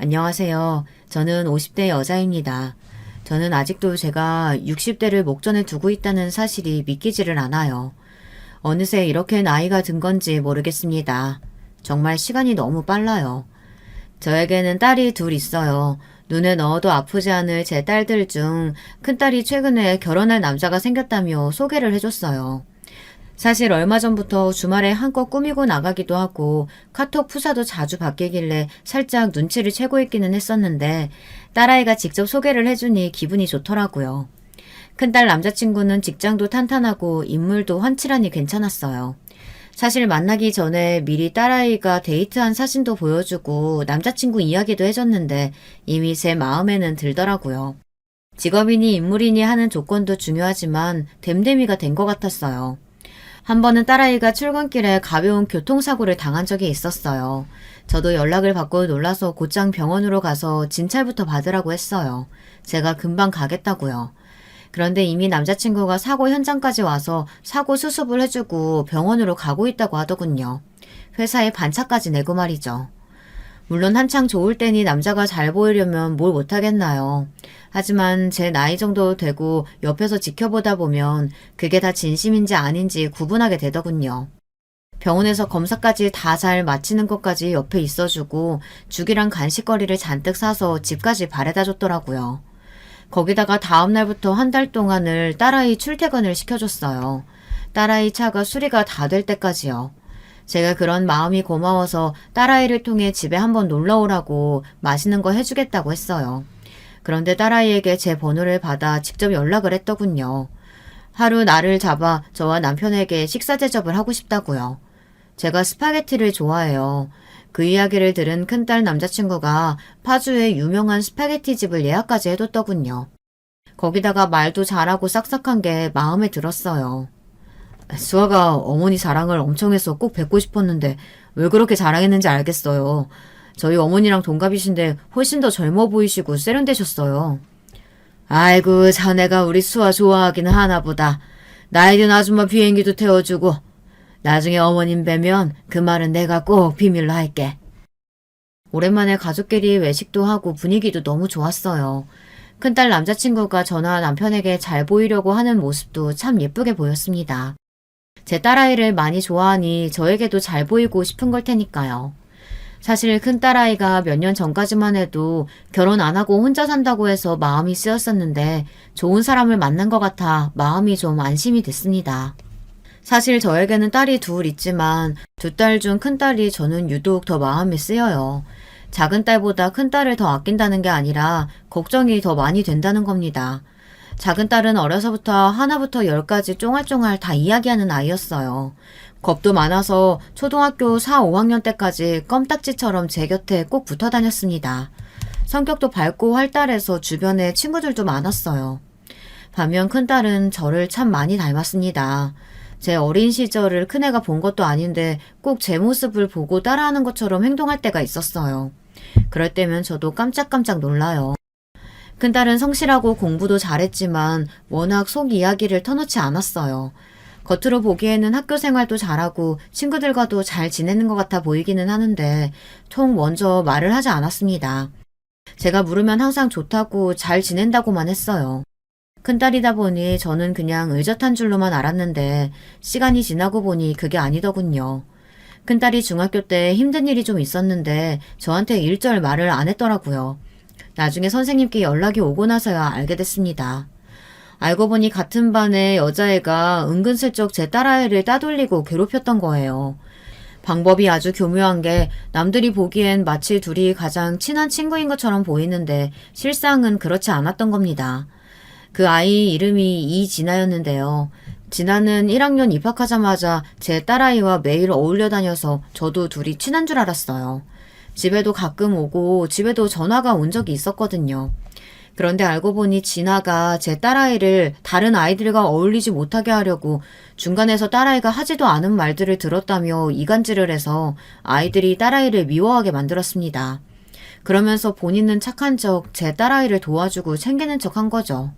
안녕하세요. 저는 50대 여자입니다. 저는 아직도 제가 60대를 목전에 두고 있다는 사실이 믿기지를 않아요. 어느새 이렇게 나이가 든 건지 모르겠습니다. 정말 시간이 너무 빨라요. 저에게는 딸이 둘 있어요. 눈에 넣어도 아프지 않을 제 딸들 중 큰딸이 최근에 결혼할 남자가 생겼다며 소개를 해줬어요. 사실 얼마 전부터 주말에 한껏 꾸미고 나가기도 하고 카톡 푸사도 자주 바뀌길래 살짝 눈치를 채고 있기는 했었는데 딸아이가 직접 소개를 해주니 기분이 좋더라고요. 큰딸 남자친구는 직장도 탄탄하고 인물도 환칠하니 괜찮았어요. 사실 만나기 전에 미리 딸아이가 데이트한 사진도 보여주고 남자친구 이야기도 해줬는데 이미 제 마음에는 들더라고요. 직업이니 인물이니 하는 조건도 중요하지만 됨됨이가 된 것 같았어요. 한 번은 딸아이가 출근길에 가벼운 교통사고를 당한 적이 있었어요. 저도 연락을 받고 놀라서 곧장 병원으로 가서 진찰부터 받으라고 했어요. 제가 금방 가겠다고요. 그런데 이미 남자친구가 사고 현장까지 와서 사고 수습을 해주고 병원으로 가고 있다고 하더군요. 회사에 반차까지 내고 말이죠. 물론 한창 좋을 때니 남자가 잘 보이려면 뭘 못하겠나요. 하지만 제 나이 정도 되고 옆에서 지켜보다 보면 그게 다 진심인지 아닌지 구분하게 되더군요. 병원에서 검사까지 다 잘 마치는 것까지 옆에 있어주고 죽이랑 간식거리를 잔뜩 사서 집까지 바래다 줬더라고요. 거기다가 다음날부터 한 달 동안을 딸아이 출퇴근을 시켜줬어요. 딸아이 차가 수리가 다 될 때까지요. 제가 그런 마음이 고마워서 딸아이를 통해 집에 한번 놀러 오라고 맛있는 거 해주겠다고 했어요. 그런데 딸아이에게 제 번호를 받아 직접 연락을 했더군요. 하루 날을 잡아 저와 남편에게 식사 대접을 하고 싶다고요. 제가 스파게티를 좋아해요. 그 이야기를 들은 큰딸 남자친구가 파주의 유명한 스파게티 집을 예약까지 해뒀더군요. 거기다가 말도 잘하고 싹싹한 게 마음에 들었어요. 수아가 어머니 자랑을 엄청 해서 꼭 뵙고 싶었는데 왜 그렇게 자랑했는지 알겠어요. 저희 어머니랑 동갑이신데 훨씬 더 젊어 보이시고 세련되셨어요. 아이고 자네가 우리 수아 좋아하기는 하나 보다. 나이 든 아줌마 비행기도 태워주고 나중에 어머님 뵈면 그 말은 내가 꼭 비밀로 할게. 오랜만에 가족끼리 외식도 하고 분위기도 너무 좋았어요. 큰딸 남자친구가 저나 남편에게 잘 보이려고 하는 모습도 참 예쁘게 보였습니다. 제 딸아이를 많이 좋아하니 저에게도 잘 보이고 싶은 걸 테니까요. 사실 큰딸아이가 몇 년 전까지만 해도 결혼 안 하고 혼자 산다고 해서 마음이 쓰였었는데 좋은 사람을 만난 것 같아 마음이 좀 안심이 됐습니다. 사실 저에게는 딸이 둘 있지만 두 딸 중 큰딸이 저는 유독 더 마음이 쓰여요. 작은 딸보다 큰딸을 더 아낀다는 게 아니라 걱정이 더 많이 된다는 겁니다. 작은 딸은 어려서부터 하나부터 열까지 쫑알쫑알 다 이야기하는 아이였어요. 겁도 많아서 초등학교 4, 5학년 때까지 껌딱지처럼 제 곁에 꼭 붙어 다녔습니다. 성격도 밝고 활달해서 주변에 친구들도 많았어요. 반면 큰딸은 저를 참 많이 닮았습니다. 제 어린 시절을 큰애가 본 것도 아닌데 꼭 제 모습을 보고 따라하는 것처럼 행동할 때가 있었어요. 그럴 때면 저도 깜짝깜짝 놀라요. 큰딸은 성실하고 공부도 잘했지만 워낙 속 이야기를 터놓지 않았어요. 겉으로 보기에는 학교 생활도 잘하고 친구들과도 잘 지내는 것 같아 보이기는 하는데 통 먼저 말을 하지 않았습니다. 제가 물으면 항상 좋다고 잘 지낸다고만 했어요. 큰딸이다 보니 저는 그냥 의젓한 줄로만 알았는데 시간이 지나고 보니 그게 아니더군요. 큰딸이 중학교 때 힘든 일이 좀 있었는데 저한테 일절 말을 안 했더라고요. 나중에 선생님께 연락이 오고 나서야 알게 됐습니다. 알고 보니 같은 반의 여자애가 은근슬쩍 제 딸아이를 따돌리고 괴롭혔던 거예요. 방법이 아주 교묘한 게 남들이 보기엔 마치 둘이 가장 친한 친구인 것처럼 보이는데 실상은 그렇지 않았던 겁니다. 그 아이 이름이 이진아였는데요. 진아는 1학년 입학하자마자 제 딸아이와 매일 어울려 다녀서 저도 둘이 친한 줄 알았어요. 집에도 가끔 오고 집에도 전화가 온 적이 있었거든요. 그런데 알고 보니 진아가 제 딸아이를 다른 아이들과 어울리지 못하게 하려고 중간에서 딸아이가 하지도 않은 말들을 들었다며 이간질을 해서 아이들이 딸아이를 미워하게 만들었습니다. 그러면서 본인은 착한 척 제 딸아이를 도와주고 챙기는 척 한 거죠.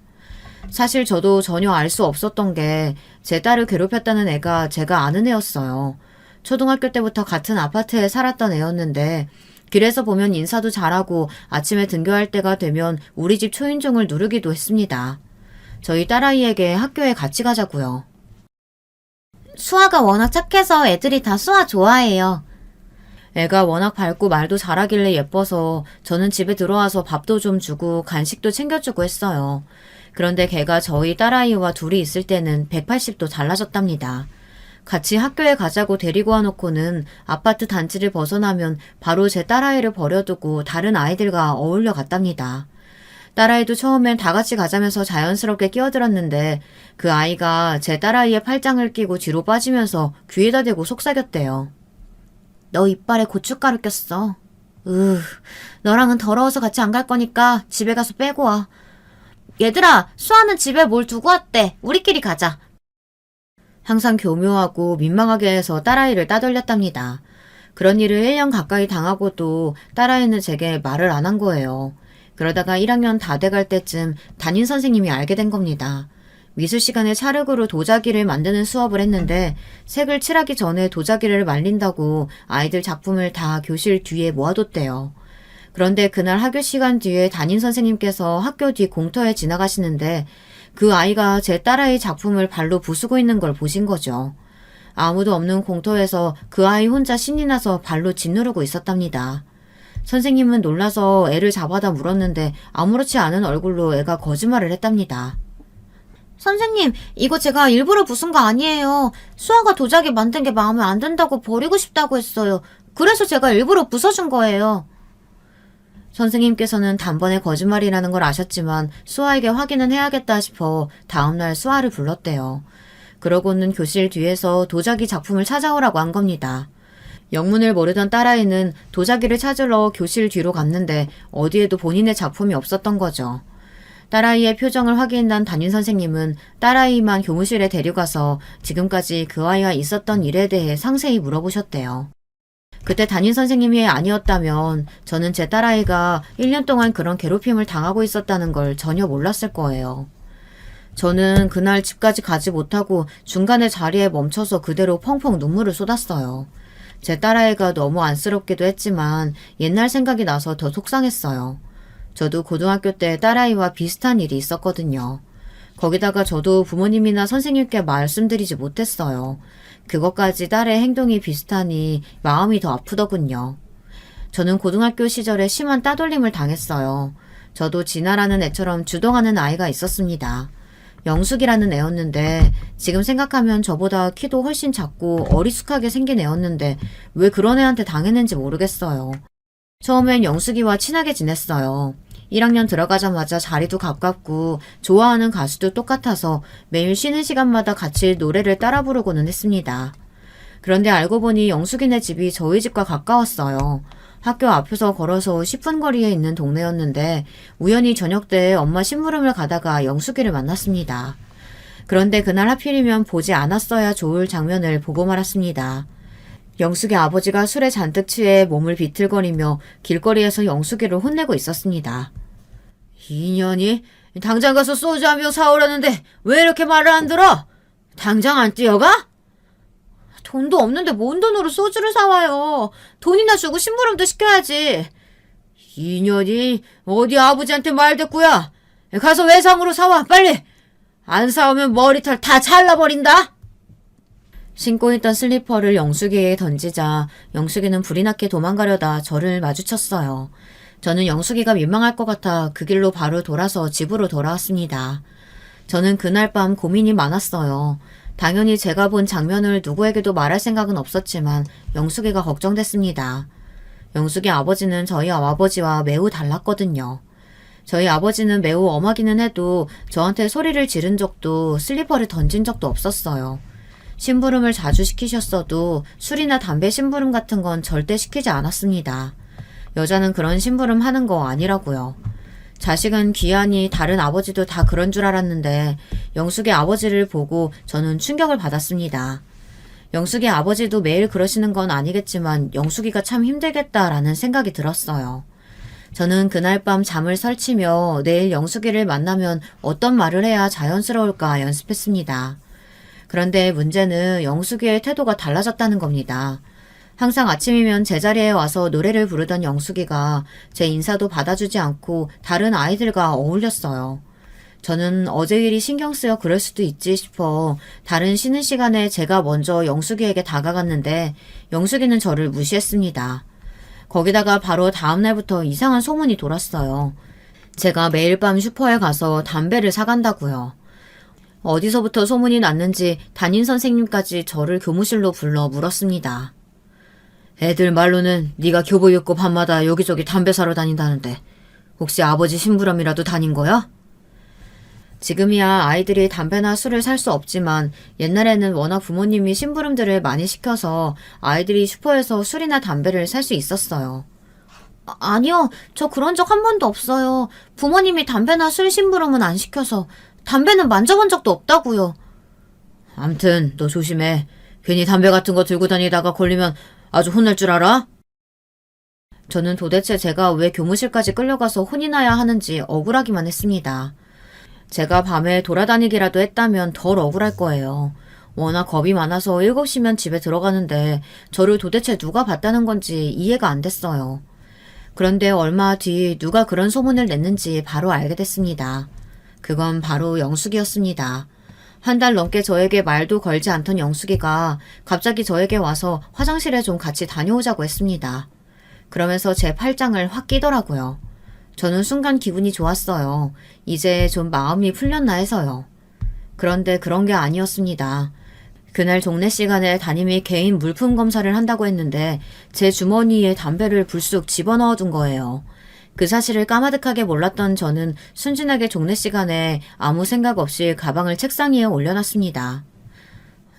사실 저도 전혀 알 수 없었던 게 제 딸을 괴롭혔다는 애가 제가 아는 애였어요. 초등학교 때부터 같은 아파트에 살았던 애였는데 길에서 보면 인사도 잘하고 아침에 등교할 때가 되면 우리 집 초인종을 누르기도 했습니다. 저희 딸아이에게 학교에 같이 가자고요. 수아가 워낙 착해서 애들이 다 수아 좋아해요. 애가 워낙 밝고 말도 잘하길래 예뻐서 저는 집에 들어와서 밥도 좀 주고 간식도 챙겨주고 했어요. 그런데 걔가 저희 딸아이와 둘이 있을 때는 180도 달라졌답니다. 같이 학교에 가자고 데리고 와놓고는 아파트 단지를 벗어나면 바로 제 딸아이를 버려두고 다른 아이들과 어울려 갔답니다. 딸아이도 처음엔 다 같이 가자면서 자연스럽게 끼어들었는데 그 아이가 제 딸아이의 팔짱을 끼고 뒤로 빠지면서 귀에다 대고 속삭였대요. 너 이빨에 고춧가루 꼈어. 너랑은 더러워서 같이 안 갈 거니까 집에 가서 빼고 와. 얘들아, 수아는 집에 뭘 두고 왔대. 우리끼리 가자. 항상 교묘하고 민망하게 해서 딸아이를 따돌렸답니다. 그런 일을 1년 가까이 당하고도 딸아이는 제게 말을 안 한 거예요. 그러다가 1학년 다 돼갈 때쯤 담임 선생님이 알게 된 겁니다. 미술 시간에 찰흙으로 도자기를 만드는 수업을 했는데 색을 칠하기 전에 도자기를 말린다고 아이들 작품을 다 교실 뒤에 모아뒀대요. 그런데 그날 학교 시간 뒤에 담임 선생님께서 학교 뒤 공터에 지나가시는데 그 아이가 제 딸아이 작품을 발로 부수고 있는 걸 보신 거죠. 아무도 없는 공터에서 그 아이 혼자 신이 나서 발로 짓누르고 있었답니다. 선생님은 놀라서 애를 잡아다 물었는데 아무렇지 않은 얼굴로 애가 거짓말을 했답니다. 선생님, 이거 제가 일부러 부순 거 아니에요. 수아가 도자기 만든 게 마음에 안 든다고 버리고 싶다고 했어요. 그래서 제가 일부러 부숴준 거예요. 선생님께서는 단번에 거짓말이라는 걸 아셨지만 수아에게 확인은 해야겠다 싶어 다음날 수아를 불렀대요. 그러고는 교실 뒤에서 도자기 작품을 찾아오라고 한 겁니다. 영문을 모르던 딸아이는 도자기를 찾으러 교실 뒤로 갔는데 어디에도 본인의 작품이 없었던 거죠. 딸아이의 표정을 확인한 담임 선생님은 딸아이만 교무실에 데려가서 지금까지 그 아이와 있었던 일에 대해 상세히 물어보셨대요. 그때 담임 선생님이 아니었다면 저는 제 딸아이가 1년 동안 그런 괴롭힘을 당하고 있었다는 걸 전혀 몰랐을 거예요. 저는 그날 집까지 가지 못하고 중간에 자리에 멈춰서 그대로 펑펑 눈물을 쏟았어요. 제 딸아이가 너무 안쓰럽기도 했지만 옛날 생각이 나서 더 속상했어요. 저도 고등학교 때 딸아이와 비슷한 일이 있었거든요. 거기다가 저도 부모님이나 선생님께 말씀드리지 못했어요. 그것까지 딸의 행동이 비슷하니 마음이 더 아프더군요. 저는 고등학교 시절에 심한 따돌림을 당했어요. 저도 진아라는 애처럼 주동하는 아이가 있었습니다. 영숙이라는 애였는데 지금 생각하면 저보다 키도 훨씬 작고 어리숙하게 생긴 애였는데 왜 그런 애한테 당했는지 모르겠어요. 처음엔 영숙이와 친하게 지냈어요. 1학년 들어가자마자 자리도 가깝고 좋아하는 가수도 똑같아서 매일 쉬는 시간마다 같이 노래를 따라 부르고는 했습니다. 그런데 알고 보니 영숙이네 집이 저희 집과 가까웠어요. 학교 앞에서 걸어서 10분 거리에 있는 동네였는데 우연히 저녁 때 엄마 심부름을 가다가 영숙이를 만났습니다. 그런데 그날 하필이면 보지 않았어야 좋을 장면을 보고 말았습니다. 영숙의 아버지가 술에 잔뜩 취해 몸을 비틀거리며 길거리에서 영숙이를 혼내고 있었습니다. 이년이 당장 가서 소주 한 병 사오라는데 왜 이렇게 말을 안 들어? 당장 안 뛰어가? 돈도 없는데 뭔 돈으로 소주를 사와요. 돈이나 주고 심부름도 시켜야지. 이년이 어디 아버지한테 말대꾸야. 가서 외상으로 사와 빨리. 안 사오면 머리털 다 잘라버린다. 신고 있던 슬리퍼를 영숙이에 던지자 영숙이는 불이 나게 도망가려다 저를 마주쳤어요. 저는 영숙이가 민망할 것 같아 그 길로 바로 돌아서 집으로 돌아왔습니다. 저는 그날 밤 고민이 많았어요. 당연히 제가 본 장면을 누구에게도 말할 생각은 없었지만 영숙이가 걱정됐습니다. 영숙이 아버지는 저희 아버지와 매우 달랐거든요. 저희 아버지는 매우 엄하기는 해도 저한테 소리를 지른 적도 슬리퍼를 던진 적도 없었어요. 심부름을 자주 시키셨어도 술이나 담배 심부름 같은 건 절대 시키지 않았습니다. 여자는 그런 심부름 하는 거 아니라고요. 자식은 귀하니 다른 아버지도 다 그런 줄 알았는데 영숙의 아버지를 보고 저는 충격을 받았습니다. 영숙의 아버지도 매일 그러시는 건 아니겠지만 영숙이가 참 힘들겠다라는 생각이 들었어요. 저는 그날 밤 잠을 설치며 내일 영숙이를 만나면 어떤 말을 해야 자연스러울까 연습했습니다. 그런데 문제는 영숙이의 태도가 달라졌다는 겁니다. 항상 아침이면 제자리에 와서 노래를 부르던 영숙이가 제 인사도 받아주지 않고 다른 아이들과 어울렸어요. 저는 어제 일이 신경 쓰여 그럴 수도 있지 싶어 다른 쉬는 시간에 제가 먼저 영숙이에게 다가갔는데 영숙이는 저를 무시했습니다. 거기다가 바로 다음 날부터 이상한 소문이 돌았어요. 제가 매일 밤 슈퍼에 가서 담배를 사간다고요. 어디서부터 소문이 났는지 담임 선생님까지 저를 교무실로 불러 물었습니다. 애들 말로는 네가 교복 입고 밤마다 여기저기 담배 사러 다닌다는데 혹시 아버지 심부름이라도 다닌 거야? 지금이야 아이들이 담배나 술을 살 수 없지만 옛날에는 워낙 부모님이 심부름들을 많이 시켜서 아이들이 슈퍼에서 술이나 담배를 살 수 있었어요. 아니요, 저 그런 적 한 번도 없어요. 부모님이 담배나 술 심부름은 안 시켜서 담배는 만져본 적도 없다고요. 암튼 너 조심해. 괜히 담배 같은 거 들고 다니다가 걸리면 아주 혼날 줄 알아? 저는 도대체 제가 왜 교무실까지 끌려가서 혼이 나야 하는지 억울하기만 했습니다. 제가 밤에 돌아다니기라도 했다면 덜 억울할 거예요. 워낙 겁이 많아서 7시면 집에 들어가는데 저를 도대체 누가 봤다는 건지 이해가 안 됐어요. 그런데 얼마 뒤 누가 그런 소문을 냈는지 바로 알게 됐습니다. 그건 바로 영숙이었습니다. 한 달 넘게 저에게 말도 걸지 않던 영숙이가 갑자기 저에게 와서 화장실에 좀 같이 다녀오자고 했습니다. 그러면서 제 팔짱을 확 끼더라고요. 저는 순간 기분이 좋았어요. 이제 좀 마음이 풀렸나 해서요. 그런데 그런 게 아니었습니다. 그날 종례 시간에 담임이 개인 물품 검사를 한다고 했는데 제 주머니에 담배를 불쑥 집어넣어 둔 거예요. 그 사실을 까마득하게 몰랐던 저는 순진하게 종례 시간에 아무 생각 없이 가방을 책상 위에 올려놨습니다.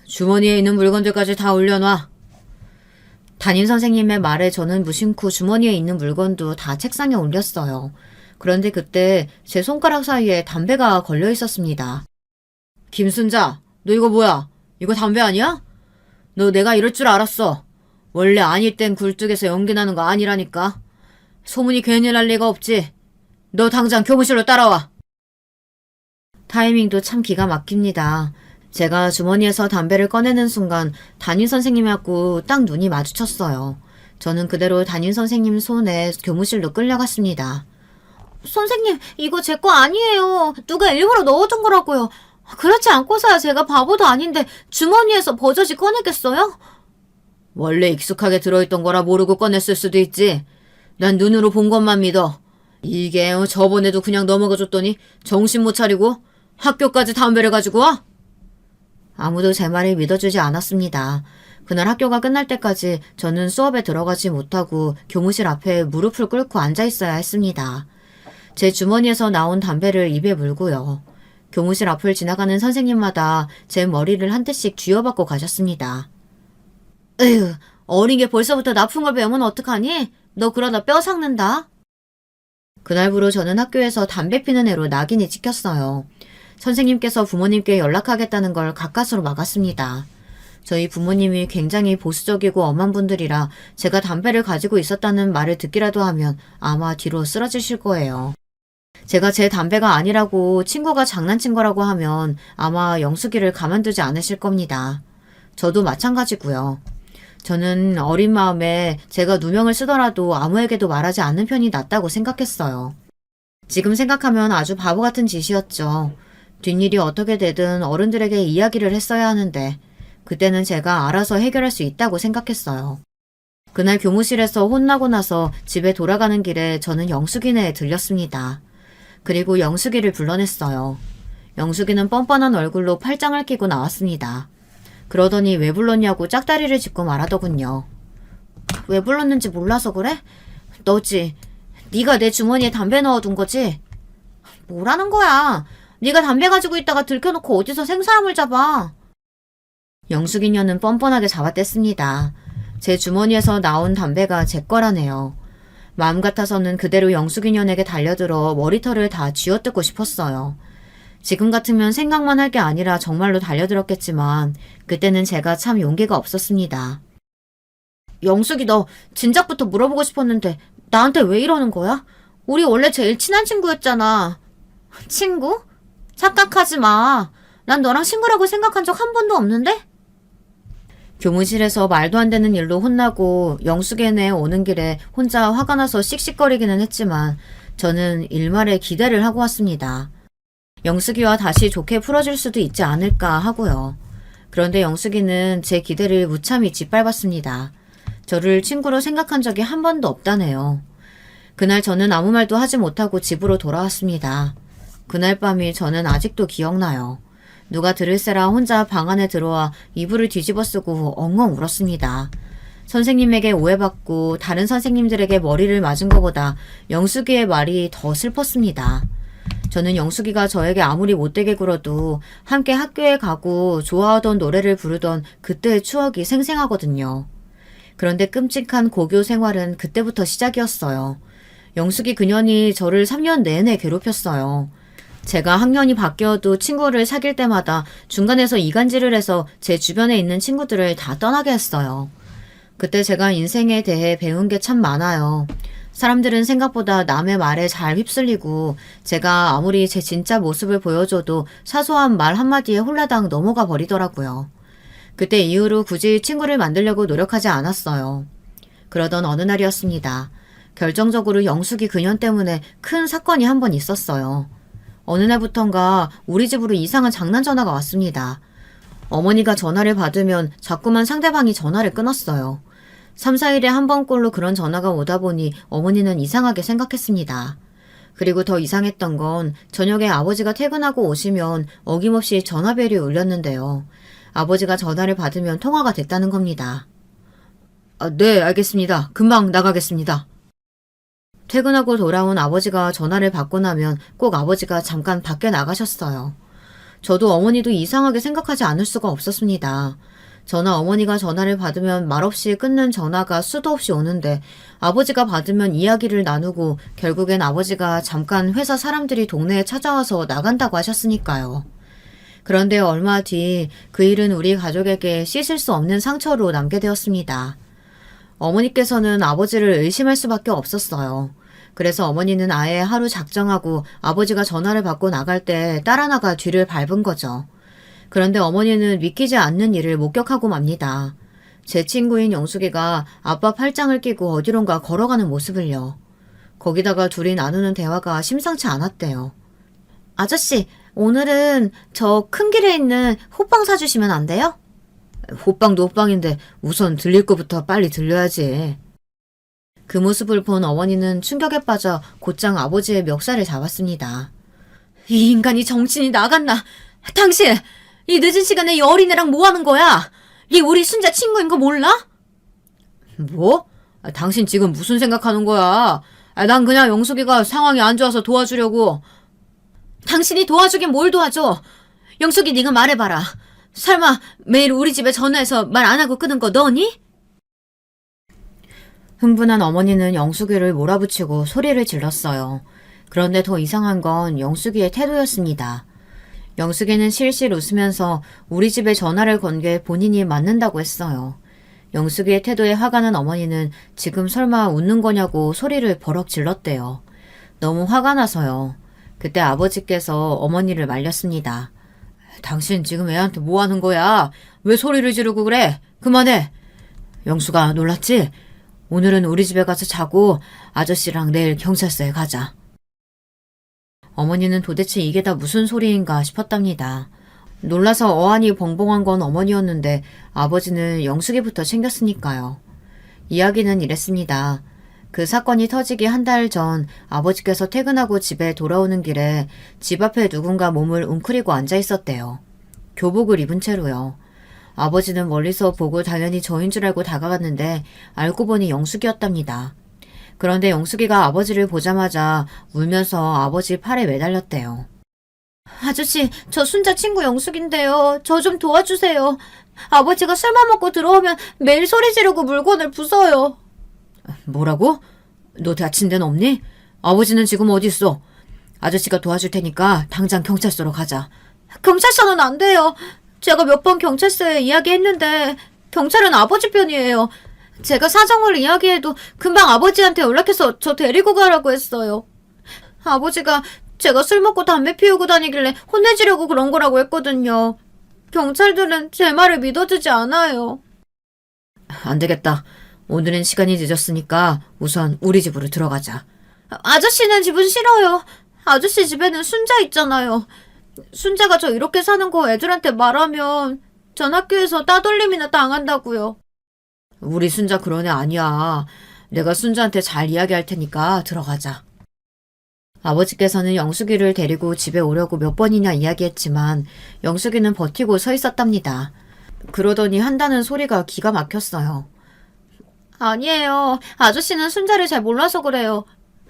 주머니에 있는 물건들까지 다 올려놔. 담임 선생님의 말에 저는 무심코 주머니에 있는 물건도 다 책상에 올렸어요. 그런데 그때 제 손가락 사이에 담배가 걸려 있었습니다. 김순자, 너 이거 뭐야? 이거 담배 아니야? 너 내가 이럴 줄 알았어. 원래 아닐 땐 굴뚝에서 연기 나는 거 아니라니까. 소문이 괜히 날 리가 없지. 너 당장 교무실로 따라와. 타이밍도 참 기가 막힙니다. 제가 주머니에서 담배를 꺼내는 순간 담임 선생님하고 딱 눈이 마주쳤어요. 저는 그대로 담임 선생님 손에 교무실로 끌려갔습니다. 선생님, 이거 제 거 아니에요. 누가 일부러 넣어둔 거라고요. 그렇지 않고서야 제가 바보도 아닌데 주머니에서 버젓이 꺼내겠어요? 원래 익숙하게 들어있던 거라 모르고 꺼냈을 수도 있지. 난 눈으로 본 것만 믿어. 이게 저번에도 그냥 넘어가줬더니 정신 못 차리고 학교까지 담배를 가지고 와? 아무도 제 말을 믿어주지 않았습니다. 그날 학교가 끝날 때까지 저는 수업에 들어가지 못하고 교무실 앞에 무릎을 꿇고 앉아 있어야 했습니다. 제 주머니에서 나온 담배를 입에 물고요. 교무실 앞을 지나가는 선생님마다 제 머리를 한 대씩 쥐어받고 가셨습니다. 에휴, 어린 게 벌써부터 나쁜 걸 배우면 어떡하니? 너 그러다 뼈 삭는다. 그날부로 저는 학교에서 담배 피는 애로 낙인이 찍혔어요. 선생님께서 부모님께 연락하겠다는 걸 가까스로 막았습니다. 저희 부모님이 굉장히 보수적이고 엄한 분들이라 제가 담배를 가지고 있었다는 말을 듣기라도 하면 아마 뒤로 쓰러지실 거예요. 제가 제 담배가 아니라고 친구가 장난친 거라고 하면 아마 영숙이를 가만두지 않으실 겁니다. 저도 마찬가지고요. 저는 어린 마음에 제가 누명을 쓰더라도 아무에게도 말하지 않는 편이 낫다고 생각했어요. 지금 생각하면 아주 바보 같은 짓이었죠. 뒷일이 어떻게 되든 어른들에게 이야기를 했어야 하는데 그때는 제가 알아서 해결할 수 있다고 생각했어요. 그날 교무실에서 혼나고 나서 집에 돌아가는 길에 저는 영숙이네에 들렸습니다. 그리고 영숙이를 불러냈어요. 영숙이는 뻔뻔한 얼굴로 팔짱을 끼고 나왔습니다. 그러더니 왜 불렀냐고 짝다리를 짚고 말하더군요. 왜 불렀는지 몰라서 그래? 너지. 네가 내 주머니에 담배 넣어둔 거지? 뭐라는 거야? 네가 담배 가지고 있다가 들켜놓고 어디서 생사람을 잡아? 영숙이녀는 뻔뻔하게 잡아댔습니다. 제 주머니에서 나온 담배가 제 거라네요. 마음 같아서는 그대로 영숙이녀에게 달려들어 머리털을 다 쥐어뜯고 싶었어요. 지금 같으면 생각만 할 게 아니라 정말로 달려들었겠지만 그때는 제가 참 용기가 없었습니다. 영숙이, 너 진작부터 물어보고 싶었는데 나한테 왜 이러는 거야? 우리 원래 제일 친한 친구였잖아. 친구? 착각하지 마. 난 너랑 친구라고 생각한 적 한 번도 없는데? 교무실에서 말도 안 되는 일로 혼나고 영숙이네 오는 길에 혼자 화가 나서 씩씩거리기는 했지만 저는 일말의 기대를 하고 왔습니다. 영숙이와 다시 좋게 풀어질 수도 있지 않을까 하고요. 그런데 영숙이는 제 기대를 무참히 짓밟았습니다. 저를 친구로 생각한 적이 한 번도 없다네요. 그날 저는 아무 말도 하지 못하고 집으로 돌아왔습니다. 그날 밤이 저는 아직도 기억나요. 누가 들을세라 혼자 방 안에 들어와 이불을 뒤집어 쓰고 엉엉 울었습니다. 선생님에게 오해받고 다른 선생님들에게 머리를 맞은 것보다 영숙이의 말이 더 슬펐습니다. 저는 영숙이가 저에게 아무리 못되게 굴어도 함께 학교에 가고 좋아하던 노래를 부르던 그때의 추억이 생생하거든요. 그런데 끔찍한 고교 생활은 그때부터 시작이었어요. 영숙이 그년이 저를 3년 내내 괴롭혔어요. 제가 학년이 바뀌어도 친구를 사귈 때마다 중간에서 이간질을 해서 제 주변에 있는 친구들을 다 떠나게 했어요. 그때 제가 인생에 대해 배운 게 참 많아요. 사람들은 생각보다 남의 말에 잘 휩쓸리고 제가 아무리 제 진짜 모습을 보여줘도 사소한 말 한마디에 홀라당 넘어가 버리더라고요. 그때 이후로 굳이 친구를 만들려고 노력하지 않았어요. 그러던 어느 날이었습니다. 결정적으로 영숙이 그년 때문에 큰 사건이 한 번 있었어요. 어느 날부턴가 우리 집으로 이상한 장난 전화가 왔습니다. 어머니가 전화를 받으면 자꾸만 상대방이 전화를 끊었어요. 3, 4일에 한 번꼴로 그런 전화가 오다 보니 어머니는 이상하게 생각했습니다. 그리고 더 이상했던 건 저녁에 아버지가 퇴근하고 오시면 어김없이 전화벨이 울렸는데요. 아버지가 전화를 받으면 통화가 됐다는 겁니다. 네, 알겠습니다. 금방 나가겠습니다. 퇴근하고 돌아온 아버지가 전화를 받고 나면 꼭 아버지가 잠깐 밖에 나가셨어요. 저도 어머니도 이상하게 생각하지 않을 수가 없었습니다. 저나 어머니가 전화를 받으면 말없이 끊는 전화가 수도 없이 오는데 아버지가 받으면 이야기를 나누고 결국엔 아버지가 잠깐 회사 사람들이 동네에 찾아와서 나간다고 하셨으니까요. 그런데 얼마 뒤 그 일은 우리 가족에게 씻을 수 없는 상처로 남게 되었습니다. 어머니께서는 아버지를 의심할 수밖에 없었어요. 그래서 어머니는 아예 하루 작정하고 아버지가 전화를 받고 나갈 때 따라 나가 뒤를 밟은 거죠. 그런데 어머니는 믿기지 않는 일을 목격하고 맙니다. 제 친구인 영숙이가 아빠 팔짱을 끼고 어디론가 걸어가는 모습을요. 거기다가 둘이 나누는 대화가 심상치 않았대요. 아저씨, 오늘은 저 큰 길에 있는 호빵 사주시면 안 돼요? 호빵도 호빵인데 우선 들릴 거부터 빨리 들려야지. 그 모습을 본 어머니는 충격에 빠져 곧장 아버지의 멱살을 잡았습니다. 이 인간이 정신이 나갔나? 당신! 이 늦은 시간에 이 어린애랑 뭐 하는 거야? 이 우리 순자 친구인 거 몰라? 뭐? 당신 지금 무슨 생각하는 거야? 난 그냥 영숙이가 상황이 안 좋아서 도와주려고. 당신이 도와주긴 뭘 도와줘? 영숙이 네가 말해봐라. 설마 매일 우리 집에 전화해서 말 안 하고 끄는 거 너니? 흥분한 어머니는 영숙이를 몰아붙이고 소리를 질렀어요. 그런데 더 이상한 건 영숙이의 태도였습니다. 영숙이는 실실 웃으면서 우리 집에 전화를 건 게 본인이 맞는다고 했어요. 영숙이의 태도에 화가 난 어머니는 지금 설마 웃는 거냐고 소리를 버럭 질렀대요. 너무 화가 나서요. 그때 아버지께서 어머니를 말렸습니다. 당신 지금 애한테 뭐 하는 거야? 왜 소리를 지르고 그래? 그만해. 영숙아, 놀랐지? 오늘은 우리 집에 가서 자고 아저씨랑 내일 경찰서에 가자. 어머니는 도대체 이게 다 무슨 소리인가 싶었답니다. 놀라서 어안이 벙벙한 건 어머니였는데 아버지는 영숙이부터 챙겼으니까요. 이야기는 이랬습니다. 그 사건이 터지기 한 달 전 아버지께서 퇴근하고 집에 돌아오는 길에 집 앞에 누군가 몸을 웅크리고 앉아 있었대요. 교복을 입은 채로요. 아버지는 멀리서 보고 당연히 저인 줄 알고 다가갔는데 알고 보니 영숙이었답니다. 그런데 영숙이가 아버지를 보자마자 울면서 아버지 팔에 매달렸대요. 아저씨, 저 순자 친구 영숙인데요. 저 좀 도와주세요. 아버지가 술만 먹고 들어오면 매일 소리 지르고 물건을 부숴요. 뭐라고? 너 다친 데는 없니? 아버지는 지금 어디 있어? 아저씨가 도와줄 테니까 당장 경찰서로 가자. 경찰서는 안 돼요. 제가 몇 번 경찰서에 이야기했는데 경찰은 아버지 편이에요. 제가 사정을 이야기해도 금방 아버지한테 연락해서 저 데리고 가라고 했어요. 아버지가 제가 술 먹고 담배 피우고 다니길래 혼내주려고 그런 거라고 했거든요. 경찰들은 제 말을 믿어주지 않아요. 안 되겠다. 오늘은 시간이 늦었으니까 우선 우리 집으로 들어가자. 아저씨는 집은 싫어요. 아저씨 집에는 순자 있잖아요. 순자가 저 이렇게 사는 거 애들한테 말하면 전 학교에서 따돌림이나 당한다고요. 우리 순자 그런 애 아니야. 내가 순자한테 잘 이야기할 테니까 들어가자. 아버지께서는 영숙이를 데리고 집에 오려고 몇 번이나 이야기했지만 영숙이는 버티고 서 있었답니다. 그러더니 한다는 소리가 기가 막혔어요. 아니에요. 아저씨는 순자를 잘 몰라서 그래요.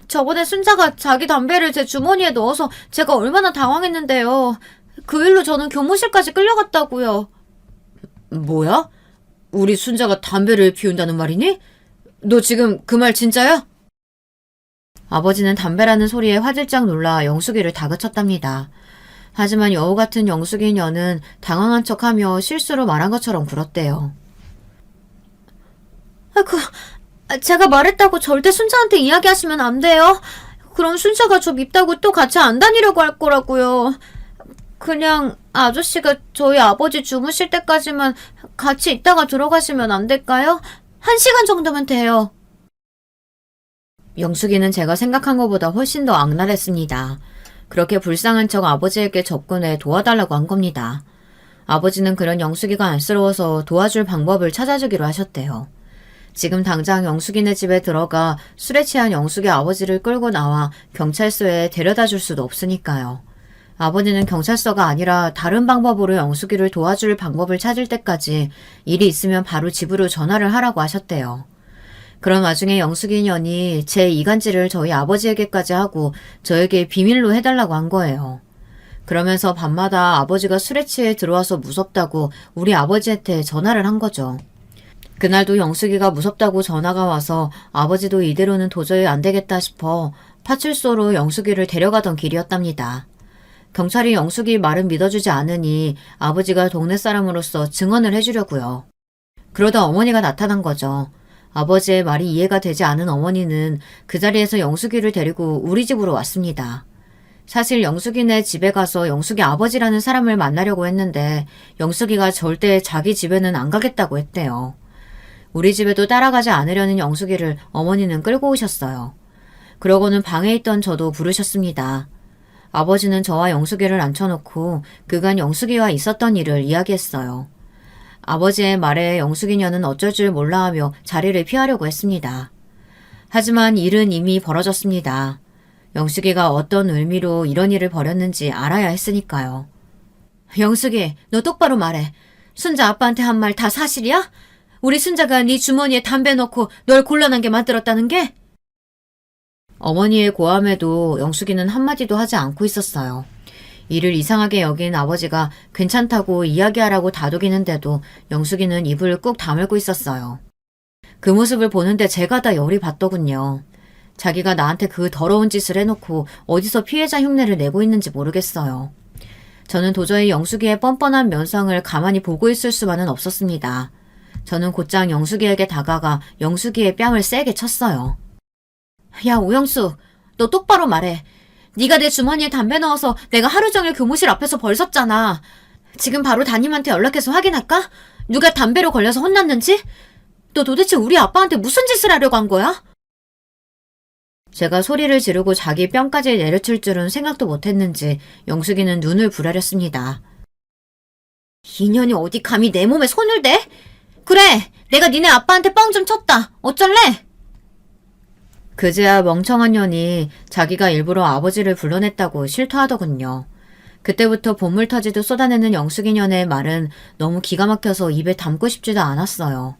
저번에 순자가 자기 담배를 제 주머니에 넣어서 제가 얼마나 당황했는데요. 그 일로 저는 교무실까지 끌려갔다고요. 뭐야? 우리 순자가 담배를 피운다는 말이니? 너 지금 그 말 진짜야? 아버지는 담배라는 소리에 화들짝 놀라 영숙이를 다그쳤답니다. 하지만 여우 같은 영숙이 년은 당황한 척하며 실수로 말한 것처럼 굴었대요. 제가 말했다고 절대 순자한테 이야기하시면 안 돼요. 그럼 순자가 저 밉다고 또 같이 안 다니려고 할 거라고요. 그냥 아저씨가 저희 아버지 주무실 때까지만 같이 있다가 들어가시면 안 될까요? 1시간 정도면 돼요. 영숙이는 제가 생각한 것보다 훨씬 더 악랄했습니다. 그렇게 불쌍한 척 아버지에게 접근해 도와달라고 한 겁니다. 아버지는 그런 영숙이가 안쓰러워서 도와줄 방법을 찾아주기로 하셨대요. 지금 당장 영숙이네 집에 들어가 술에 취한 영숙의 아버지를 끌고 나와 경찰서에 데려다 줄 수도 없으니까요. 아버지는 경찰서가 아니라 다른 방법으로 영숙이를 도와줄 방법을 찾을 때까지 일이 있으면 바로 집으로 전화를 하라고 하셨대요. 그런 와중에 영숙이 년이 제 이간질을 저희 아버지에게까지 하고 저에게 비밀로 해달라고 한 거예요. 그러면서 밤마다 아버지가 술에 취해 들어와서 무섭다고 우리 아버지한테 전화를 한 거죠. 그날도 영숙이가 무섭다고 전화가 와서 아버지도 이대로는 도저히 안 되겠다 싶어 파출소로 영숙이를 데려가던 길이었답니다. 경찰이 영숙이 말은 믿어주지 않으니 아버지가 동네 사람으로서 증언을 해주려고요. 그러다 어머니가 나타난 거죠. 아버지의 말이 이해가 되지 않은 어머니는 그 자리에서 영숙이를 데리고 우리 집으로 왔습니다. 사실 영숙이네 집에 가서 영숙이 아버지라는 사람을 만나려고 했는데 영숙이가 절대 자기 집에는 안 가겠다고 했대요. 우리 집에도 따라가지 않으려는 영숙이를 어머니는 끌고 오셨어요. 그러고는 방에 있던 저도 부르셨습니다. 아버지는 저와 영숙이를 앉혀놓고 그간 영숙이와 있었던 일을 이야기했어요. 아버지의 말에 영숙이녀는 어쩔 줄 몰라하며 자리를 피하려고 했습니다. 하지만 일은 이미 벌어졌습니다. 영숙이가 어떤 의미로 이런 일을 벌였는지 알아야 했으니까요. 영숙이, 너 똑바로 말해. 순자 아빠한테 한 말 다 사실이야? 우리 순자가 네 주머니에 담배 넣고 널 곤란하게 만들었다는 게? 어머니의 고함에도 영숙이는 한마디도 하지 않고 있었어요. 이를 이상하게 여긴 아버지가 괜찮다고 이야기하라고 다독이는데도 영숙이는 입을 꾹 다물고 있었어요. 그 모습을 보는데 제가 다 열이 받더군요. 자기가 나한테 그 더러운 짓을 해놓고 어디서 피해자 흉내를 내고 있는지 모르겠어요. 저는 도저히 영숙이의 뻔뻔한 면상을 가만히 보고 있을 수만은 없었습니다. 저는 곧장 영숙이에게 다가가 영숙이의 뺨을 세게 쳤어요. 야, 오영숙, 너 똑바로 말해. 네가 내 주머니에 담배 넣어서 내가 하루 종일 교무실 앞에서 벌 섰잖아. 지금 바로 담임한테 연락해서 확인할까? 누가 담배로 걸려서 혼났는지? 너 도대체 우리 아빠한테 무슨 짓을 하려고 한 거야? 제가 소리를 지르고 자기 뺨까지 내려칠 줄은 생각도 못했는지 영숙이는 눈을 부라렸습니다. 이년이 어디 감히 내 몸에 손을 대? 그래, 내가 니네 아빠한테 뻥 좀 쳤다. 어쩔래? 그제야 멍청한 년이 자기가 일부러 아버지를 불러냈다고 실토하더군요. 그때부터 본물 터지듯 쏟아내는 영숙이 년의 말은 너무 기가 막혀서 입에 담고 싶지도 않았어요.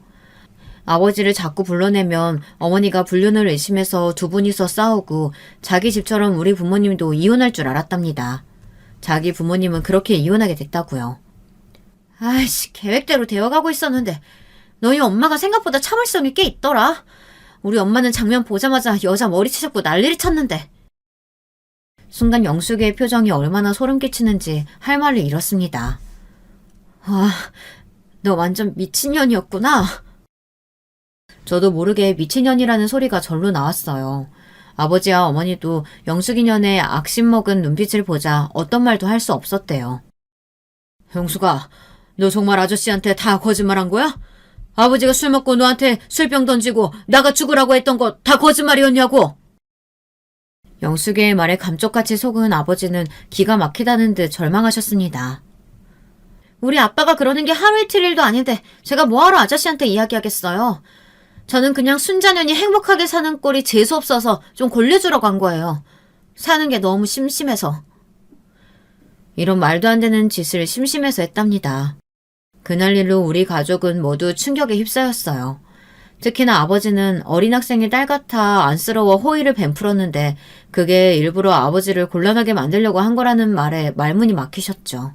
아버지를 자꾸 불러내면 어머니가 불륜을 의심해서 두 분이서 싸우고 자기 집처럼 우리 부모님도 이혼할 줄 알았답니다. 자기 부모님은 그렇게 이혼하게 됐다고요. 아이씨, 계획대로 되어가고 있었는데 너희 엄마가 생각보다 참을성이 꽤 있더라. 우리 엄마는 장면 보자마자 여자 머리채 잡고 난리를 쳤는데. 순간 영숙이의 표정이 얼마나 소름 끼치는지 할 말을 잃었습니다. 와, 너 완전 미친년이었구나. 저도 모르게 미친년이라는 소리가 절로 나왔어요. 아버지와 어머니도 영숙이년의 악심 먹은 눈빛을 보자 어떤 말도 할 수 없었대요. 영숙아, 너 정말 아저씨한테 다 거짓말한 거야? 아버지가 술 먹고 너한테 술병 던지고 나가 죽으라고 했던 거 다 거짓말이었냐고. 영숙이의 말에 감쪽같이 속은 아버지는 기가 막히다는 듯 절망하셨습니다. 우리 아빠가 그러는 게 하루 이틀 일도 아닌데 제가 뭐하러 아저씨한테 이야기하겠어요. 저는 그냥 순자년이 행복하게 사는 꼴이 재수없어서 좀 골려주러 간 거예요. 사는 게 너무 심심해서. 이런 말도 안 되는 짓을 심심해서 했답니다. 그날 일로 우리 가족은 모두 충격에 휩싸였어요. 특히나 아버지는 어린 학생이 딸 같아 안쓰러워 호의를 베풀었는데 그게 일부러 아버지를 곤란하게 만들려고 한 거라는 말에 말문이 막히셨죠.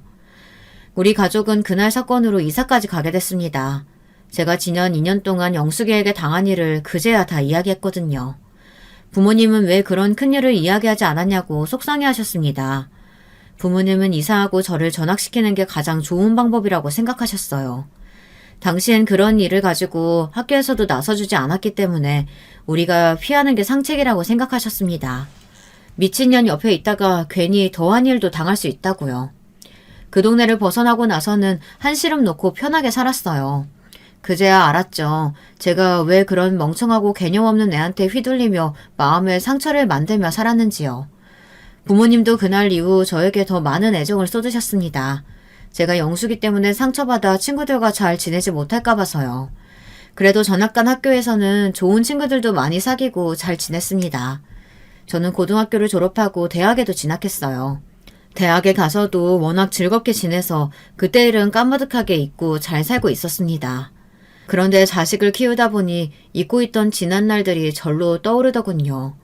우리 가족은 그날 사건으로 이사까지 가게 됐습니다. 제가 지난 2년 동안 영숙이에게 당한 일을 그제야 다 이야기했거든요. 부모님은 왜 그런 큰일을 이야기하지 않았냐고 속상해하셨습니다. 부모님은 이사하고 저를 전학시키는 게 가장 좋은 방법이라고 생각하셨어요. 당시엔 그런 일을 가지고 학교에서도 나서주지 않았기 때문에 우리가 피하는 게 상책이라고 생각하셨습니다. 미친년 옆에 있다가 괜히 더한 일도 당할 수 있다고요. 그 동네를 벗어나고 나서는 한시름 놓고 편하게 살았어요. 그제야 알았죠. 제가 왜 그런 멍청하고 개념 없는 애한테 휘둘리며 마음에 상처를 만들며 살았는지요. 부모님도 그날 이후 저에게 더 많은 애정을 쏟으셨습니다. 제가 영숙이 때문에 상처받아 친구들과 잘 지내지 못할까 봐서요. 그래도 전학 간 학교에서는 좋은 친구들도 많이 사귀고 잘 지냈습니다. 저는 고등학교를 졸업하고 대학에도 진학했어요. 대학에 가서도 워낙 즐겁게 지내서 그때 일은 까마득하게 잊고 잘 살고 있었습니다. 그런데 자식을 키우다 보니 잊고 있던 지난 날들이 절로 떠오르더군요.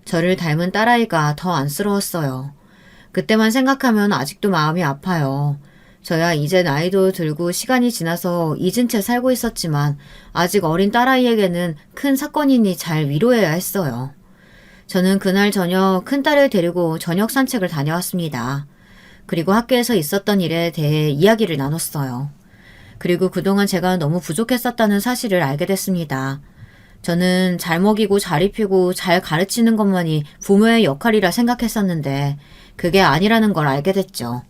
저를 닮은 딸아이가 더 안쓰러웠어요. 그때만 생각하면 아직도 마음이 아파요. 저야 이제 나이도 들고 시간이 지나서 잊은 채 살고 있었지만 아직 어린 딸아이에게는 큰 사건이니 잘 위로해야 했어요. 저는 그날 저녁 큰딸을 데리고 저녁 산책을 다녀왔습니다. 그리고 학교에서 있었던 일에 대해 이야기를 나눴어요. 그리고 그동안 제가 너무 부족했었다는 사실을 알게 됐습니다. 저는 잘 먹이고 잘 입히고 잘 가르치는 것만이 부모의 역할이라 생각했었는데 그게 아니라는 걸 알게 됐죠.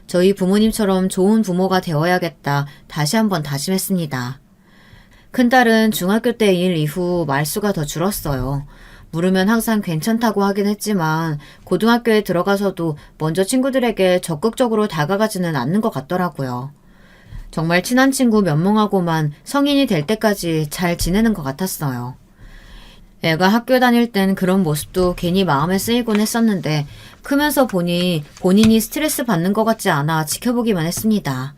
저희 부모님처럼 좋은 부모가 되어야겠다 다시 한번 다짐했습니다. 큰딸은 중학교 때 일 이후 말수가 더 줄었어요. 물으면 항상 괜찮다고 하긴 했지만 고등학교에 들어가서도 먼저 친구들에게 적극적으로 다가가지는 않는 것 같더라고요. 정말 친한 친구 몇 명하고만 성인이 될 때까지 잘 지내는 것 같았어요. 애가 학교 다닐 땐 그런 모습도 괜히 마음에 쓰이곤 했었는데 크면서 보니 본인이 스트레스 받는 것 같지 않아 지켜보기만 했습니다.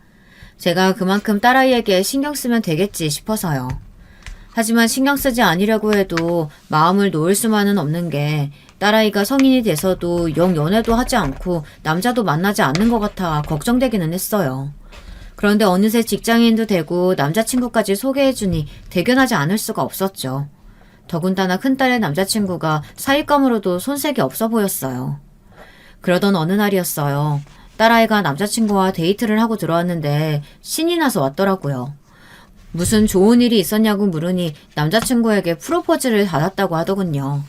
제가 그만큼 딸아이에게 신경 쓰면 되겠지 싶어서요. 하지만 신경 쓰지 않으려고 해도 마음을 놓을 수만은 없는 게 딸아이가 성인이 돼서도 영 연애도 하지 않고 남자도 만나지 않는 것 같아 걱정되기는 했어요. 그런데 어느새 직장인도 되고 남자친구까지 소개해주니 대견하지 않을 수가 없었죠. 더군다나 큰딸의 남자친구가 사윗감으로도 손색이 없어 보였어요. 그러던 어느 날이었어요. 딸아이가 남자친구와 데이트를 하고 들어왔는데 신이 나서 왔더라고요. 무슨 좋은 일이 있었냐고 물으니 남자친구에게 프로포즈를 받았다고 하더군요.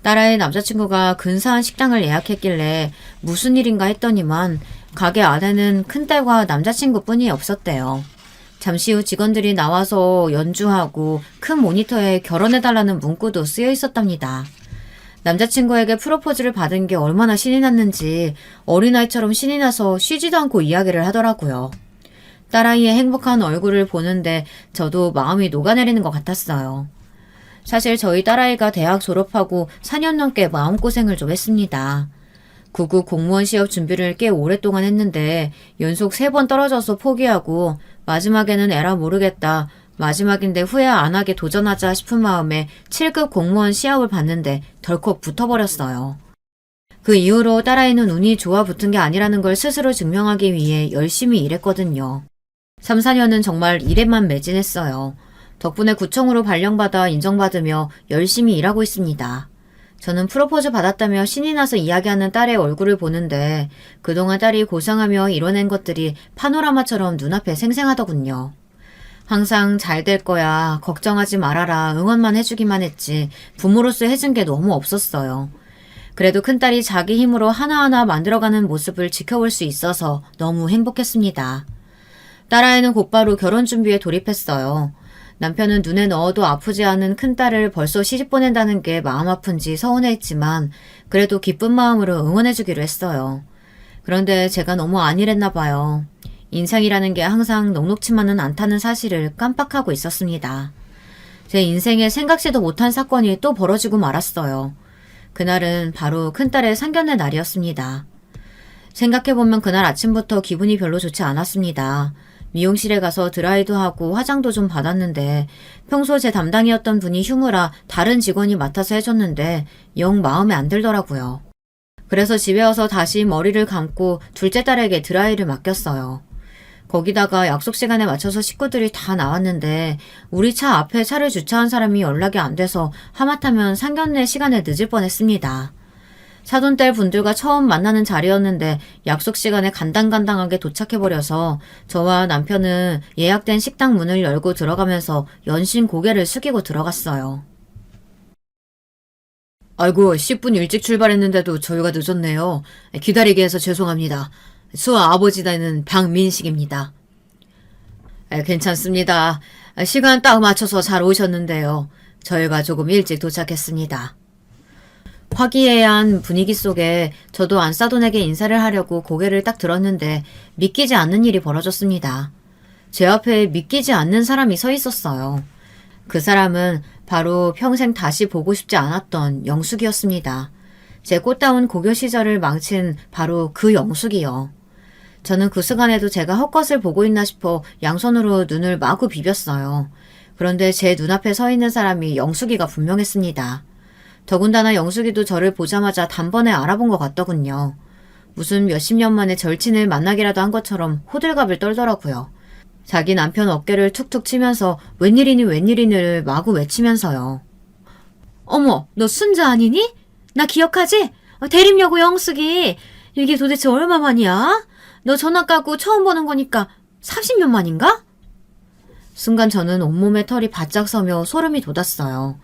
딸아이 남자친구가 근사한 식당을 예약했길래 무슨 일인가 했더니만 가게 안에는 큰딸과 남자친구뿐이 없었대요. 잠시 후 직원들이 나와서 연주하고 큰 모니터에 결혼해달라는 문구도 쓰여 있었답니다. 남자친구에게 프로포즈를 받은 게 얼마나 신이 났는지 어린아이처럼 신이 나서 쉬지도 않고 이야기를 하더라고요. 딸아이의 행복한 얼굴을 보는데 저도 마음이 녹아내리는 것 같았어요. 사실 저희 딸아이가 대학 졸업하고 4년 넘게 마음고생을 좀 했습니다. 9급 공무원 시험 준비를 꽤 오랫동안 했는데 연속 3번 떨어져서 포기하고 마지막에는 에라 모르겠다. 마지막인데 후회 안 하게 도전하자 싶은 마음에 7급 공무원 시합을 봤는데 덜컥 붙어버렸어요. 그 이후로 딸아이는 운이 좋아 붙은 게 아니라는 걸 스스로 증명하기 위해 열심히 일했거든요. 3, 4년은 정말 일에만 매진했어요. 덕분에 구청으로 발령받아 인정받으며 열심히 일하고 있습니다. 저는 프로포즈 받았다며 신이 나서 이야기하는 딸의 얼굴을 보는데 그동안 딸이 고생하며 이뤄낸 것들이 파노라마처럼 눈앞에 생생하더군요. 항상 잘 될 거야, 걱정하지 말아라 응원만 해주기만 했지 부모로서 해준 게 너무 없었어요. 그래도 큰딸이 자기 힘으로 하나하나 만들어가는 모습을 지켜볼 수 있어서 너무 행복했습니다. 딸아이는 곧바로 결혼 준비에 돌입했어요. 남편은 눈에 넣어도 아프지 않은 큰딸을 벌써 시집 보낸다는 게 마음 아픈지 서운해했지만 그래도 기쁜 마음으로 응원해주기로 했어요. 그런데 제가 너무 안일했나 봐요. 인생이라는 게 항상 녹록치만은 않다는 사실을 깜빡하고 있었습니다. 제 인생에 생각지도 못한 사건이 또 벌어지고 말았어요. 그날은 바로 큰딸의 상견례 날이었습니다. 생각해보면 그날 아침부터 기분이 별로 좋지 않았습니다. 미용실에 가서 드라이도 하고 화장도 좀 받았는데 평소 제 담당이었던 분이 휴무라 다른 직원이 맡아서 해줬는데 영 마음에 안 들더라고요. 그래서 집에 와서 다시 머리를 감고 둘째 딸에게 드라이를 맡겼어요. 거기다가 약속 시간에 맞춰서 식구들이 다 나왔는데 우리 차 앞에 차를 주차한 사람이 연락이 안 돼서 하마터면 상견례 시간에 늦을 뻔했습니다. 사돈딸 분들과 처음 만나는 자리였는데 약속 시간에 간당간당하게 도착해버려서 저와 남편은 예약된 식당 문을 열고 들어가면서 연신 고개를 숙이고 들어갔어요. 아이고, 10분 일찍 출발했는데도 저희가 늦었네요. 기다리게 해서 죄송합니다. 수아 아버지 되는 박민식입니다. 괜찮습니다. 시간 딱 맞춰서 잘 오셨는데요. 저희가 조금 일찍 도착했습니다. 화기애애한 분위기 속에 저도 안사돈에게 인사를 하려고 고개를 딱 들었는데 믿기지 않는 일이 벌어졌습니다. 제 앞에 믿기지 않는 사람이 서 있었어요. 그 사람은 바로 평생 다시 보고 싶지 않았던 영숙이었습니다. 제 꽃다운 고교 시절을 망친 바로 그 영숙이요. 저는 그 순간에도 제가 헛것을 보고 있나 싶어 양손으로 눈을 마구 비볐어요. 그런데 제 눈앞에 서 있는 사람이 영숙이가 분명했습니다. 더군다나 영숙이도 저를 보자마자 단번에 알아본 것 같더군요. 무슨 몇십 년 만에 절친을 만나기라도 한 것처럼 호들갑을 떨더라고요. 자기 남편 어깨를 툭툭 치면서 웬일이니를 마구 외치면서요. 어머, 너 순자 아니니? 나 기억하지? 대림여고 영숙이. 이게 도대체 얼마만이야? 너 전화 까고 처음 보는 거니까 30년 만인가? 순간 저는 온몸에 털이 바짝 서며 소름이 돋았어요.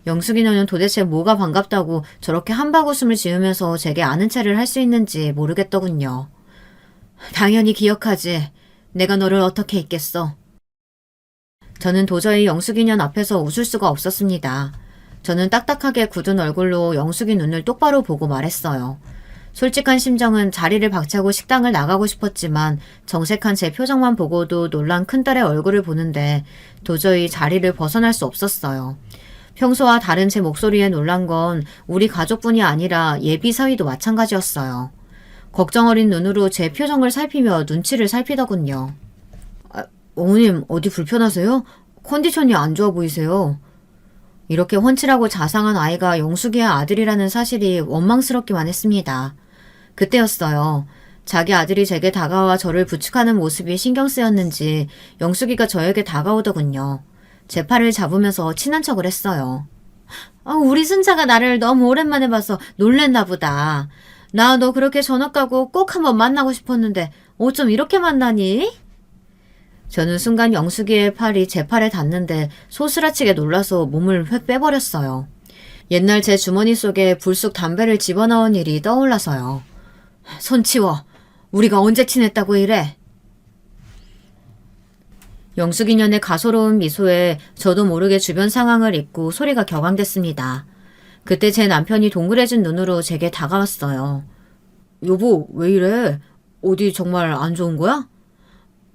영숙이 너는 도대체 뭐가 반갑다고 저렇게 한바구음을 지으면서 제게 아는 체를 할 수 있는지 모르겠더군요. 당연히 기억하지. 내가 너를 어떻게 잊겠어. 저는 도저히 영숙이 년 앞에서 웃을 수가 없었습니다. 저는 딱딱하게 굳은 얼굴로 영숙이 눈을 똑바로 보고 말했어요. 솔직한 심정은 자리를 박차고 식당을 나가고 싶었지만 정색한 제 표정만 보고도 놀란 큰딸의 얼굴을 보는데 도저히 자리를 벗어날 수 없었어요. 평소와 다른 제 목소리에 놀란 건 우리 가족뿐이 아니라 예비 사위도 마찬가지였어요. 걱정 어린 눈으로 제 표정을 살피며 눈치를 살피더군요. 어머님 어디 불편하세요? 컨디션이 안 좋아 보이세요. 이렇게 훤칠하고 자상한 아이가 영숙이의 아들이라는 사실이 원망스럽기만 했습니다. 그때였어요. 자기 아들이 제게 다가와 저를 부축하는 모습이 신경 쓰였는지 영숙이가 저에게 다가오더군요. 제 팔을 잡으면서 친한 척을 했어요. 우리 순자가 나를 너무 오랜만에 봐서 놀랬나 보다. 나 너 그렇게 전화 까고 꼭 한번 만나고 싶었는데 어쩜 이렇게 만나니? 저는 순간 영숙이의 팔이 제 팔에 닿는데 소스라치게 놀라서 몸을 획 빼버렸어요. 옛날 제 주머니 속에 불쑥 담배를 집어넣은 일이 떠올라서요. 손 치워. 우리가 언제 친했다고 이래? 영숙이 년의 가소로운 미소에 저도 모르게 주변 상황을 잊고 소리가 격앙됐습니다. 그때 제 남편이 동그래진 눈으로 제게 다가왔어요. 여보, 왜 이래? 어디 정말 안 좋은 거야?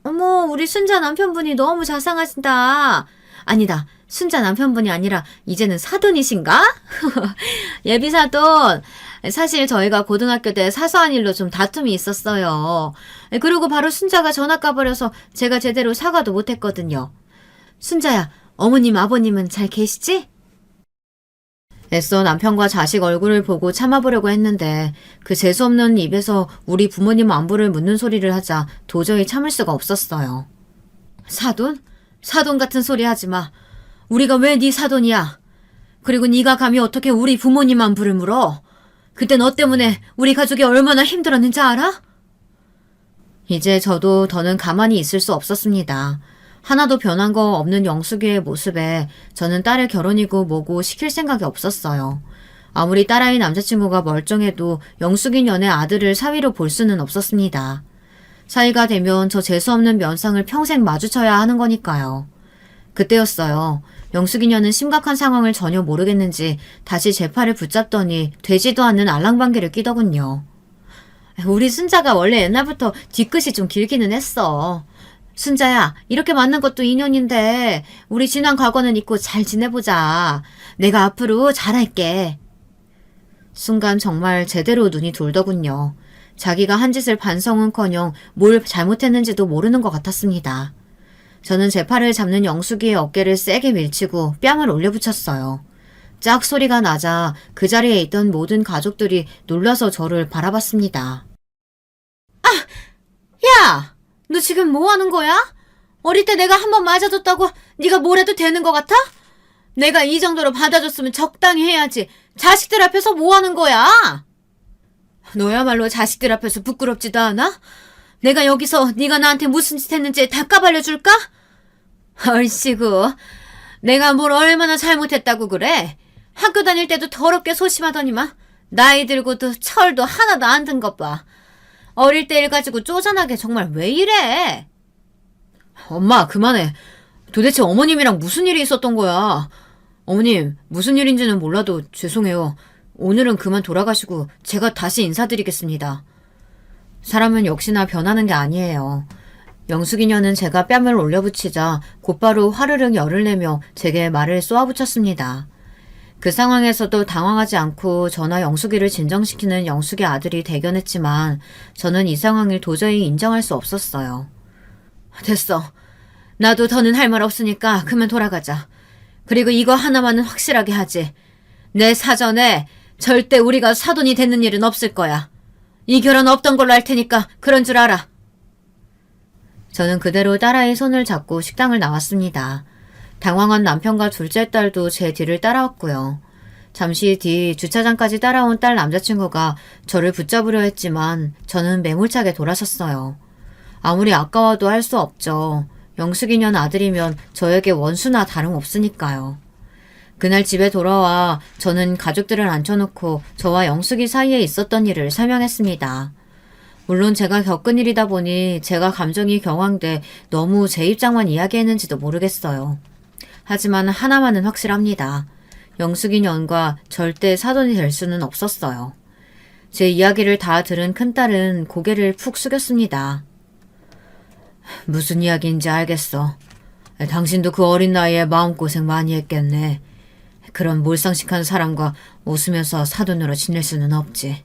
어머, 우리 순자 남편분이 너무 자상하시다. 아니다, 순자 남편분이 아니라 이제는 사돈이신가? 예비 사돈. 사실 저희가 고등학교 때 사소한 일로 좀 다툼이 있었어요. 그리고 바로 순자가 전화 까버려서 제가 제대로 사과도 못했거든요. 순자야, 어머님 아버님은 잘 계시지? 애써 남편과 자식 얼굴을 보고 참아보려고 했는데 그 재수없는 입에서 우리 부모님 안부를 묻는 소리를 하자 도저히 참을 수가 없었어요. 사돈? 사돈 같은 소리 하지 마. 우리가 왜 네 사돈이야? 그리고 네가 감히 어떻게 우리 부모님 안부를 물어? 그때 너 때문에 우리 가족이 얼마나 힘들었는지 알아? 이제 저도 더는 가만히 있을 수 없었습니다. 하나도 변한 거 없는 영숙이의 모습에 저는 딸의 결혼이고 뭐고 시킬 생각이 없었어요. 아무리 딸아이 남자친구가 멀쩡해도 영숙이 년의 아들을 사위로 볼 수는 없었습니다. 사위가 되면 저 재수없는 면상을 평생 마주쳐야 하는 거니까요. 그때였어요. 영숙이녀는 심각한 상황을 전혀 모르겠는지 다시 제 팔을 붙잡더니 되지도 않는 알랑방귀를 끼더군요. 우리 순자가 원래 옛날부터 뒤끝이 좀 길기는 했어. 순자야, 이렇게 맞는 것도 인연인데 우리 지난 과거는 잊고 잘 지내보자. 내가 앞으로 잘할게. 순간 정말 제대로 눈이 돌더군요. 자기가 한 짓을 반성은커녕 뭘 잘못했는지도 모르는 것 같았습니다. 저는 제 팔을 잡는 영숙이의 어깨를 세게 밀치고 뺨을 올려붙였어요. 짝 소리가 나자 그 자리에 있던 모든 가족들이 놀라서 저를 바라봤습니다. 아! 야! 너 지금 뭐 하는 거야? 어릴 때 내가 한 번 맞아줬다고 네가 뭘 해도 되는 것 같아? 내가 이 정도로 받아줬으면 적당히 해야지. 자식들 앞에서 뭐 하는 거야? 너야말로 자식들 앞에서 부끄럽지도 않아? 내가 여기서 네가 나한테 무슨 짓 했는지 다 까발려줄까? 얼씨구, 내가 뭘 얼마나 잘못했다고 그래? 학교 다닐 때도 더럽게 소심하더니만 나이 들고도 철도 하나도 안 든 것 봐. 어릴 때 일 가지고 쪼잔하게 정말 왜 이래? 엄마, 그만해. 도대체 어머님이랑 무슨 일이 있었던 거야? 어머님, 무슨 일인지는 몰라도 죄송해요. 오늘은 그만 돌아가시고 제가 다시 인사드리겠습니다. 사람은 역시나 변하는 게 아니에요. 영숙이녀는 제가 뺨을 올려붙이자 곧바로 화르륵 열을 내며 제게 말을 쏘아붙였습니다. 그 상황에서도 당황하지 않고 저나 영숙이를 진정시키는 영숙의 아들이 대견했지만 저는 이 상황을 도저히 인정할 수 없었어요. 됐어. 나도 더는 할 말 없으니까 그만 돌아가자. 그리고 이거 하나만은 확실하게 하지. 내 사전에 절대 우리가 사돈이 되는 일은 없을 거야. 이 결혼 없던 걸로 할 테니까 그런 줄 알아. 저는 그대로 딸아이의 손을 잡고 식당을 나왔습니다. 당황한 남편과 둘째 딸도 제 뒤를 따라왔고요. 잠시 뒤 주차장까지 따라온 딸 남자친구가 저를 붙잡으려 했지만 저는 매몰차게 돌아섰어요. 아무리 아까워도 할 수 없죠. 영숙이년 아들이면 저에게 원수나 다름없으니까요. 그날 집에 돌아와 저는 가족들을 앉혀놓고 저와 영숙이 사이에 있었던 일을 설명했습니다. 물론 제가 겪은 일이다 보니 제가 감정이 격앙돼 너무 제 입장만 이야기했는지도 모르겠어요. 하지만 하나만은 확실합니다. 영숙이 년과 절대 사돈이 될 수는 없었어요. 제 이야기를 다 들은 큰딸은 고개를 푹 숙였습니다. 무슨 이야기인지 알겠어. 당신도 그 어린 나이에 마음고생 많이 했겠네. 그런 몰상식한 사람과 웃으면서 사돈으로 지낼 수는 없지.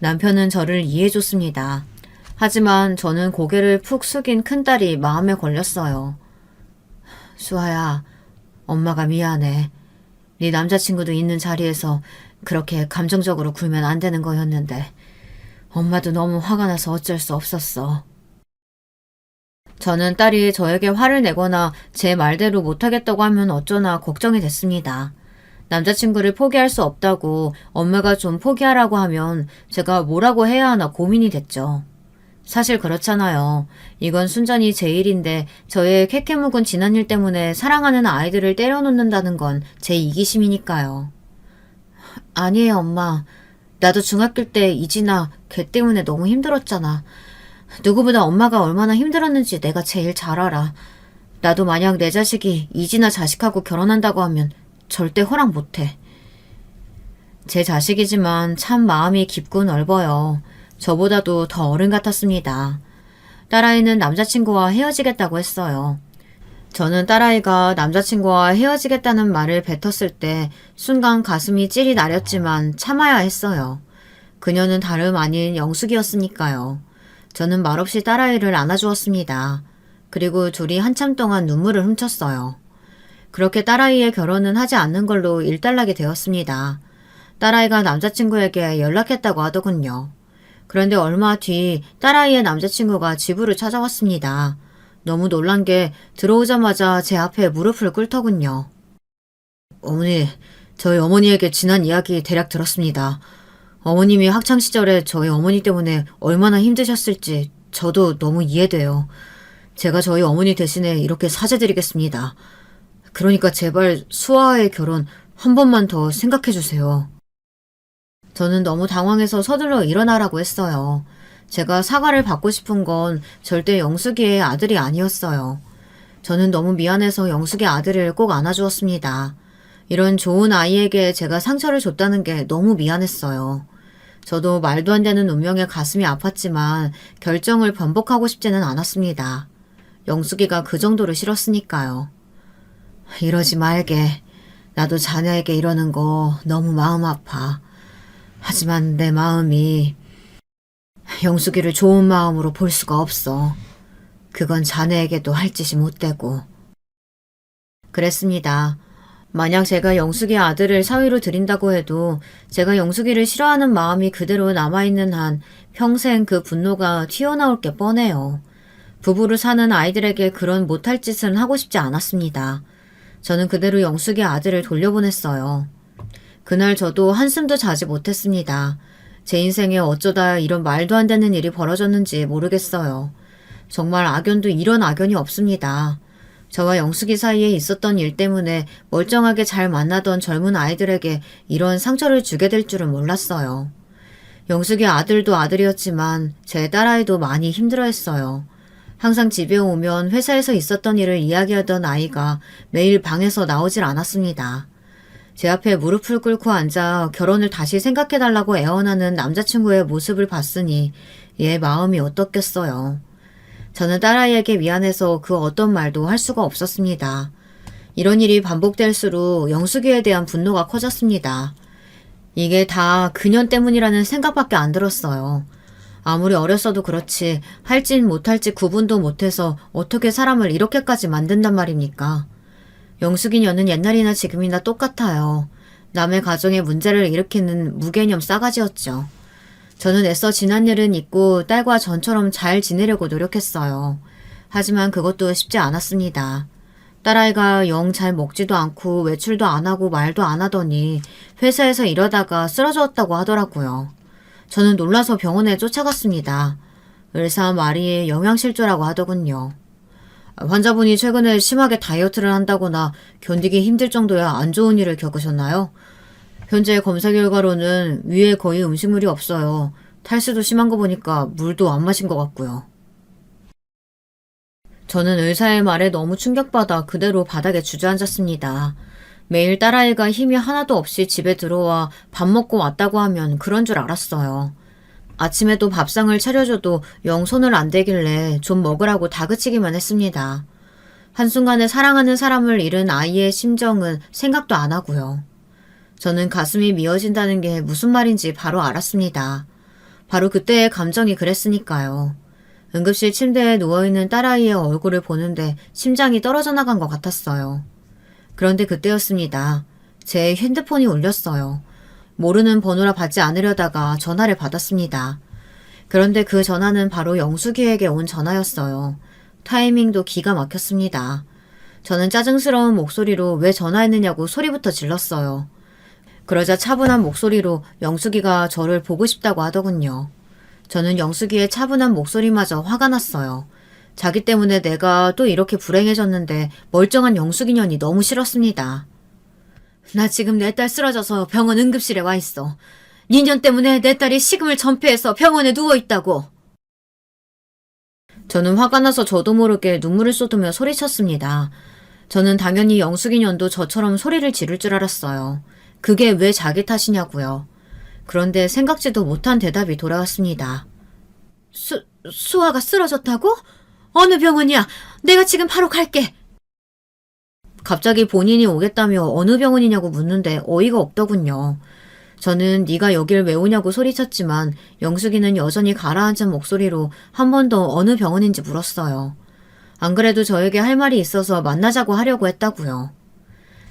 남편은 저를 이해해줬습니다. 하지만 저는 고개를 푹 숙인 큰딸이 마음에 걸렸어요. 수아야, 엄마가 미안해. 네 남자친구도 있는 자리에서 그렇게 감정적으로 굴면 안 되는 거였는데 엄마도 너무 화가 나서 어쩔 수 없었어. 저는 딸이 저에게 화를 내거나 제 말대로 못하겠다고 하면 어쩌나 걱정이 됐습니다. 남자친구를 포기할 수 없다고 엄마가 좀 포기하라고 하면 제가 뭐라고 해야 하나 고민이 됐죠. 사실 그렇잖아요. 이건 순전히 제 일인데 저의 캐캐묵은 지난 일 때문에 사랑하는 아이들을 때려놓는다는 건 제 이기심이니까요. 아니에요, 엄마. 나도 중학교 때 이진아 걔 때문에 너무 힘들었잖아. 누구보다 엄마가 얼마나 힘들었는지 내가 제일 잘 알아. 나도 만약 내 자식이 이진아 자식하고 결혼한다고 하면 절대 허락 못해. 제 자식이지만 참 마음이 깊고 넓어요. 저보다도 더 어른 같았습니다. 딸아이는 남자친구와 헤어지겠다고 했어요. 저는 딸아이가 남자친구와 헤어지겠다는 말을 뱉었을 때 순간 가슴이 찔이 나렸지만 참아야 했어요. 그녀는 다름 아닌 영숙이었으니까요. 저는 말없이 딸아이를 안아주었습니다. 그리고 둘이 한참 동안 눈물을 훔쳤어요. 그렇게 딸아이의 결혼은 하지 않는 걸로 일단락이 되었습니다. 딸아이가 남자친구에게 연락했다고 하더군요. 그런데 얼마 뒤 딸아이의 남자친구가 집으로 찾아왔습니다. 너무 놀란 게 들어오자마자 제 앞에 무릎을 꿇더군요. 어머니, 저희 어머니에게 지난 이야기 대략 들었습니다. 어머님이 학창시절에 저희 어머니 때문에 얼마나 힘드셨을지 저도 너무 이해돼요. 제가 저희 어머니 대신에 이렇게 사죄드리겠습니다. 그러니까 제발 수아와의 결혼 한 번만 더 생각해주세요. 저는 너무 당황해서 서둘러 일어나라고 했어요. 제가 사과를 받고 싶은 건 절대 영숙이의 아들이 아니었어요. 저는 너무 미안해서 영숙의 아들을 꼭 안아주었습니다. 이런 좋은 아이에게 제가 상처를 줬다는 게 너무 미안했어요. 저도 말도 안 되는 운명에 가슴이 아팠지만 결정을 번복하고 싶지는 않았습니다. 영숙이가 그 정도로 싫었으니까요. 이러지 말게. 나도 자네에게 이러는 거 너무 마음 아파. 하지만 내 마음이 영숙이를 좋은 마음으로 볼 수가 없어. 그건 자네에게도 할 짓이 못 되고. 그랬습니다. 만약 제가 영숙이 아들을 사위로 드린다고 해도 제가 영숙이를 싫어하는 마음이 그대로 남아있는 한 평생 그 분노가 튀어나올 게 뻔해요. 부부로 사는 아이들에게 그런 못할 짓은 하고 싶지 않았습니다. 저는 그대로 영숙이 아들을 돌려보냈어요. 그날 저도 한숨도 자지 못했습니다. 제 인생에 어쩌다 이런 말도 안 되는 일이 벌어졌는지 모르겠어요. 정말 악연도 이런 악연이 없습니다. 저와 영숙이 사이에 있었던 일 때문에 멀쩡하게 잘 만나던 젊은 아이들에게 이런 상처를 주게 될 줄은 몰랐어요. 영숙이 아들도 아들이었지만 제 딸아이도 많이 힘들어했어요. 항상 집에 오면 회사에서 있었던 일을 이야기하던 아이가 매일 방에서 나오질 않았습니다. 제 앞에 무릎을 꿇고 앉아 결혼을 다시 생각해달라고 애원하는 남자친구의 모습을 봤으니 얘 마음이 어떻겠어요. 저는 딸아이에게 미안해서 그 어떤 말도 할 수가 없었습니다. 이런 일이 반복될수록 영숙이에 대한 분노가 커졌습니다. 이게 다 그년 때문이라는 생각밖에 안 들었어요. 아무리 어렸어도 그렇지 할지 못할지 구분도 못해서 어떻게 사람을 이렇게까지 만든단 말입니까? 영숙이 년은 옛날이나 지금이나 똑같아요. 남의 가정에 문제를 일으키는 무개념 싸가지였죠. 저는 애써 지난 일은 잊고 딸과 전처럼 잘 지내려고 노력했어요. 하지만 그것도 쉽지 않았습니다. 딸아이가 영 잘 먹지도 않고 외출도 안 하고 말도 안 하더니 회사에서 일하다가 쓰러졌다고 하더라고요. 저는 놀라서 병원에 쫓아갔습니다. 의사 말이 영양실조라고 하더군요. 환자분이 최근에 심하게 다이어트를 한다거나 견디기 힘들 정도야 안 좋은 일을 겪으셨나요? 현재 검사 결과로는 위에 거의 음식물이 없어요. 탈수도 심한 거 보니까 물도 안 마신 것 같고요. 저는 의사의 말에 너무 충격받아 그대로 바닥에 주저앉았습니다. 매일 딸아이가 힘이 하나도 없이 집에 들어와 밥 먹고 왔다고 하면 그런 줄 알았어요. 아침에도 밥상을 차려줘도 영 손을 안 대길래 좀 먹으라고 다그치기만 했습니다. 한순간에 사랑하는 사람을 잃은 아이의 심정은 생각도 안 하고요. 저는 가슴이 미어진다는 게 무슨 말인지 바로 알았습니다. 바로 그때의 감정이 그랬으니까요. 응급실 침대에 누워있는 딸아이의 얼굴을 보는데 심장이 떨어져 나간 것 같았어요. 그런데 그때였습니다. 제 핸드폰이 울렸어요. 모르는 번호라 받지 않으려다가 전화를 받았습니다. 그런데 그 전화는 바로 영숙이에게 온 전화였어요. 타이밍도 기가 막혔습니다. 저는 짜증스러운 목소리로 왜 전화했느냐고 소리부터 질렀어요. 그러자 차분한 목소리로 영숙이가 저를 보고 싶다고 하더군요. 저는 영숙이의 차분한 목소리마저 화가 났어요. 자기 때문에 내가 또 이렇게 불행해졌는데 멀쩡한 영숙이년이 너무 싫었습니다. 나 지금 내 딸 쓰러져서 병원 응급실에 와 있어. 니년 때문에 내 딸이 식음을 전폐해서 병원에 누워있다고. 저는 화가 나서 저도 모르게 눈물을 쏟으며 소리쳤습니다. 저는 당연히 영숙이년도 저처럼 소리를 지를 줄 알았어요. 그게 왜 자기 탓이냐고요. 그런데 생각지도 못한 대답이 돌아왔습니다. 수아가 쓰러졌다고? 어느 병원이야? 내가 지금 바로 갈게. 갑자기 본인이 오겠다며 어느 병원이냐고 묻는데 어이가 없더군요. 저는 네가 여길 왜 오냐고 소리쳤지만 영숙이는 여전히 가라앉은 목소리로 한 번 더 어느 병원인지 물었어요. 안 그래도 저에게 할 말이 있어서 만나자고 하려고 했다고요.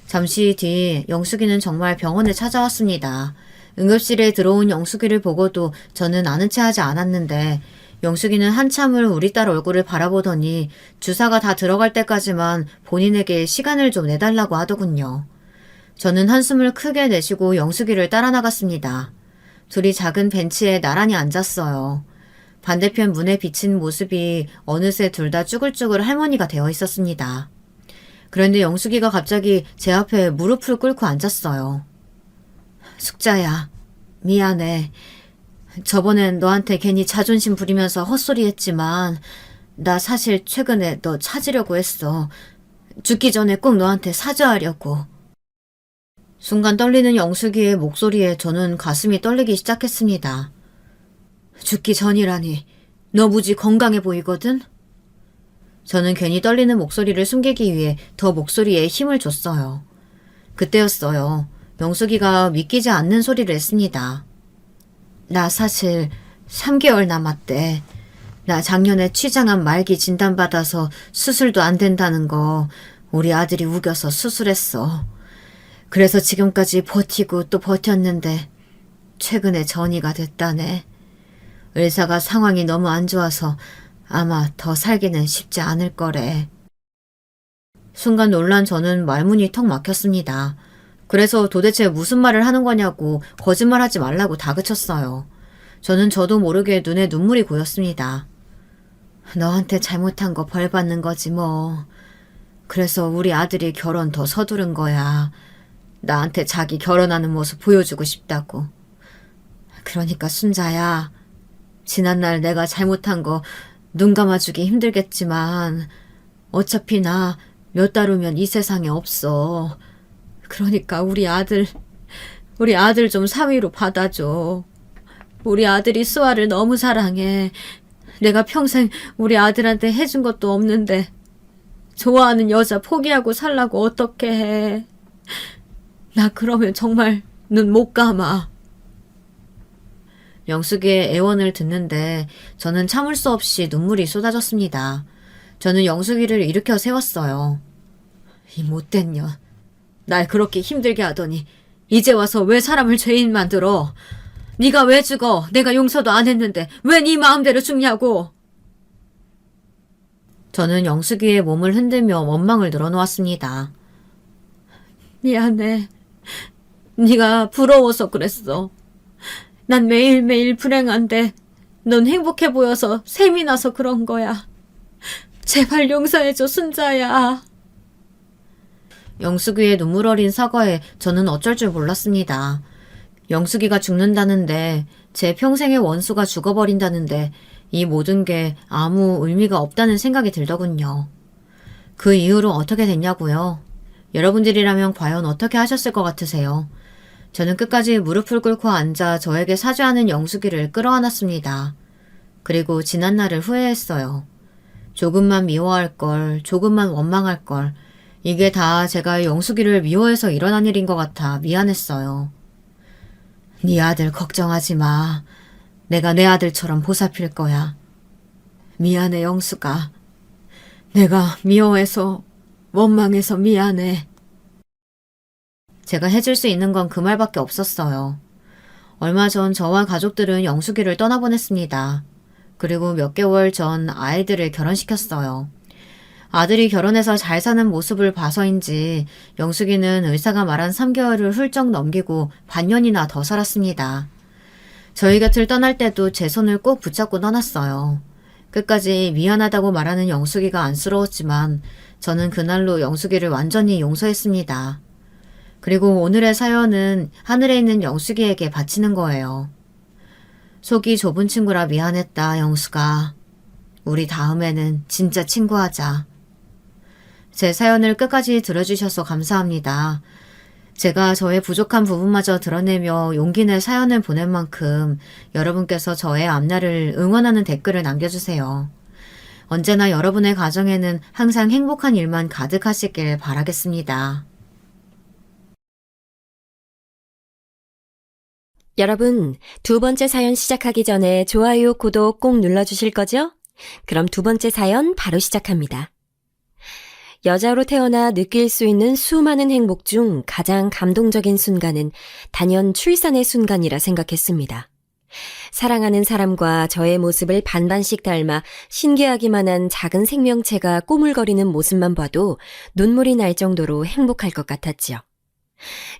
잠시 뒤 영숙이는 정말 병원에 찾아왔습니다. 응급실에 들어온 영숙이를 보고도 저는 아는 체 하지 않았는데 영숙이는 한참을 우리 딸 얼굴을 바라보더니 주사가 다 들어갈 때까지만 본인에게 시간을 좀 내달라고 하더군요. 저는 한숨을 크게 내쉬고 영숙이를 따라 나갔습니다. 둘이 작은 벤치에 나란히 앉았어요. 반대편 문에 비친 모습이 어느새 둘 다 쭈글쭈글 할머니가 되어 있었습니다. 그런데 영숙이가 갑자기 제 앞에 무릎을 꿇고 앉았어요. 숙자야, 미안해. 저번엔 너한테 괜히 자존심 부리면서 헛소리 했지만 나 사실 최근에 너 찾으려고 했어. 죽기 전에 꼭 너한테 사죄하려고. 순간 떨리는 영숙이의 목소리에 저는 가슴이 떨리기 시작했습니다. 죽기 전이라니. 너 무지 건강해 보이거든? 저는 괜히 떨리는 목소리를 숨기기 위해 더 목소리에 힘을 줬어요. 그때였어요. 영숙이가 믿기지 않는 소리를 했습니다. 나 사실 3개월 남았대. 나 작년에 취장암 말기 진단받아서 수술도 안 된다는 거 우리 아들이 우겨서 수술했어. 그래서 지금까지 버티고 또 버텼는데 최근에 전이가 됐다네. 의사가 상황이 너무 안 좋아서 아마 더 살기는 쉽지 않을 거래. 순간 놀란 저는 말문이 턱 막혔습니다. 그래서 도대체 무슨 말을 하는 거냐고 거짓말하지 말라고 다그쳤어요. 저는 저도 모르게 눈에 눈물이 고였습니다. 너한테 잘못한 거 벌 받는 거지 뭐. 그래서 우리 아들이 결혼 더 서두른 거야. 나한테 자기 결혼하는 모습 보여주고 싶다고. 그러니까 순자야. 지난날 내가 잘못한 거 눈 감아주기 힘들겠지만 어차피 나 몇 달 후면 이 세상에 없어. 그러니까 우리 아들 좀 사위로 받아줘. 우리 아들이 수아를 너무 사랑해. 내가 평생 우리 아들한테 해준 것도 없는데 좋아하는 여자 포기하고 살라고 어떻게 해. 나 그러면 정말 눈 못 감아. 영숙이의 애원을 듣는데 저는 참을 수 없이 눈물이 쏟아졌습니다. 저는 영숙이를 일으켜 세웠어요. 이 못된 년. 날 그렇게 힘들게 하더니 이제 와서 왜 사람을 죄인 만들어. 네가 왜 죽어. 내가 용서도 안 했는데 왜 네 마음대로 죽냐고. 저는 영숙이의 몸을 흔들며 원망을 늘어놓았습니다. 미안해. 네가 부러워서 그랬어. 난 매일매일 불행한데 넌 행복해 보여서 셈이 나서 그런 거야. 제발 용서해줘, 순자야. 영숙이의 눈물 어린 사과에 저는 어쩔 줄 몰랐습니다. 영숙이가 죽는다는데 제 평생의 원수가 죽어버린다는데 이 모든 게 아무 의미가 없다는 생각이 들더군요. 그 이후로 어떻게 됐냐고요? 여러분들이라면 과연 어떻게 하셨을 것 같으세요? 저는 끝까지 무릎을 꿇고 앉아 저에게 사죄하는 영숙이를 끌어안았습니다. 그리고 지난 날을 후회했어요. 조금만 미워할 걸, 조금만 원망할 걸. 이게 다 제가 영숙이를 미워해서 일어난 일인 것 같아 미안했어요. 네 아들 걱정하지 마. 내가 내 아들처럼 보살필 거야. 미안해, 영숙아. 내가 미워해서, 원망해서 미안해. 제가 해줄 수 있는 건 그 말밖에 없었어요. 얼마 전 저와 가족들은 영숙이를 떠나보냈습니다. 그리고 몇 개월 전 아이들을 결혼시켰어요. 아들이 결혼해서 잘 사는 모습을 봐서인지 영숙이는 의사가 말한 3개월을 훌쩍 넘기고 반년이나 더 살았습니다. 저희 곁을 떠날 때도 제 손을 꼭 붙잡고 떠났어요. 끝까지 미안하다고 말하는 영숙이가 안쓰러웠지만 저는 그날로 영숙이를 완전히 용서했습니다. 그리고 오늘의 사연은 하늘에 있는 영숙이에게 바치는 거예요. 속이 좁은 친구라 미안했다, 영숙아. 우리 다음에는 진짜 친구하자. 제 사연을 끝까지 들어주셔서 감사합니다. 제가 저의 부족한 부분마저 드러내며 용기 내 사연을 보낸 만큼 여러분께서 저의 앞날을 응원하는 댓글을 남겨주세요. 언제나 여러분의 가정에는 항상 행복한 일만 가득하시길 바라겠습니다. 여러분, 두 번째 사연 시작하기 전에 좋아요, 구독 꼭 눌러주실 거죠? 그럼 두 번째 사연 바로 시작합니다. 여자로 태어나 느낄 수 있는 수많은 행복 중 가장 감동적인 순간은 단연 출산의 순간이라 생각했습니다. 사랑하는 사람과 저의 모습을 반반씩 닮아 신기하기만 한 작은 생명체가 꼬물거리는 모습만 봐도 눈물이 날 정도로 행복할 것 같았죠.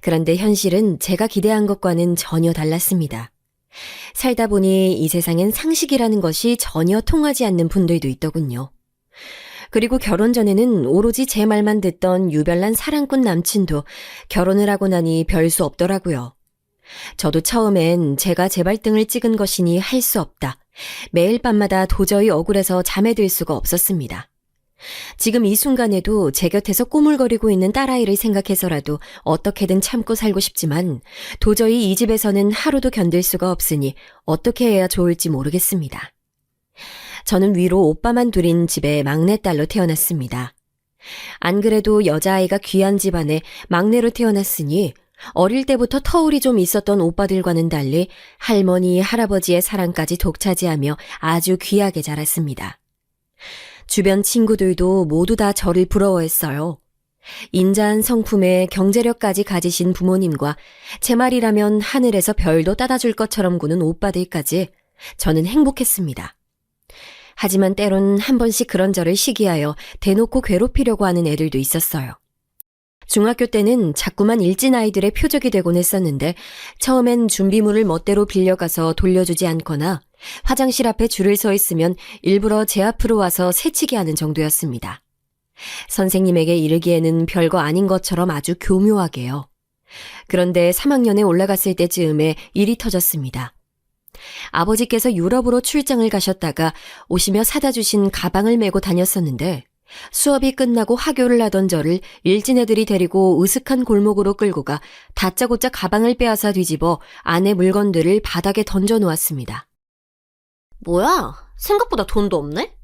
그런데 현실은 제가 기대한 것과는 전혀 달랐습니다. 살다 보니 이 세상엔 상식이라는 것이 전혀 통하지 않는 분들도 있더군요. 그리고 결혼 전에는 오로지 제 말만 듣던 유별난 사랑꾼 남친도 결혼을 하고 나니 별 수 없더라고요. 저도 처음엔 제가 제 발등을 찍은 것이니 할 수 없다 매일 밤마다 도저히 억울해서 잠에 들 수가 없었습니다. 지금 이 순간에도 제 곁에서 꾸물거리고 있는 딸아이를 생각해서라도 어떻게든 참고 살고 싶지만 도저히 이 집에서는 하루도 견딜 수가 없으니 어떻게 해야 좋을지 모르겠습니다. 저는 위로 오빠만 둘인 집의 막내딸로 태어났습니다. 안 그래도 여자아이가 귀한 집안에 막내로 태어났으니 어릴 때부터 터울이 좀 있었던 오빠들과는 달리 할머니, 할아버지의 사랑까지 독차지하며 아주 귀하게 자랐습니다. 주변 친구들도 모두 다 저를 부러워했어요. 인자한 성품에 경제력까지 가지신 부모님과 제 말이라면 하늘에서 별도 따다 줄 것처럼 구는 오빠들까지 저는 행복했습니다. 하지만 때론 한 번씩 그런 저를 시기하여 대놓고 괴롭히려고 하는 애들도 있었어요. 중학교 때는 자꾸만 일진 아이들의 표적이 되곤 했었는데 처음엔 준비물을 멋대로 빌려가서 돌려주지 않거나 화장실 앞에 줄을 서 있으면 일부러 제 앞으로 와서 새치기 하는 정도였습니다. 선생님에게 이르기에는 별거 아닌 것처럼 아주 교묘하게요. 그런데 3학년에 올라갔을 때쯤에 일이 터졌습니다. 아버지께서 유럽으로 출장을 가셨다가 오시며 사다 주신 가방을 메고 다녔었는데 수업이 끝나고 하교를 하던 저를 일진 애들이 데리고 으슥한 골목으로 끌고 가 다짜고짜 가방을 빼앗아 뒤집어 안에 물건들을 바닥에 던져 놓았습니다. 뭐야? 생각보다 돈도 없네?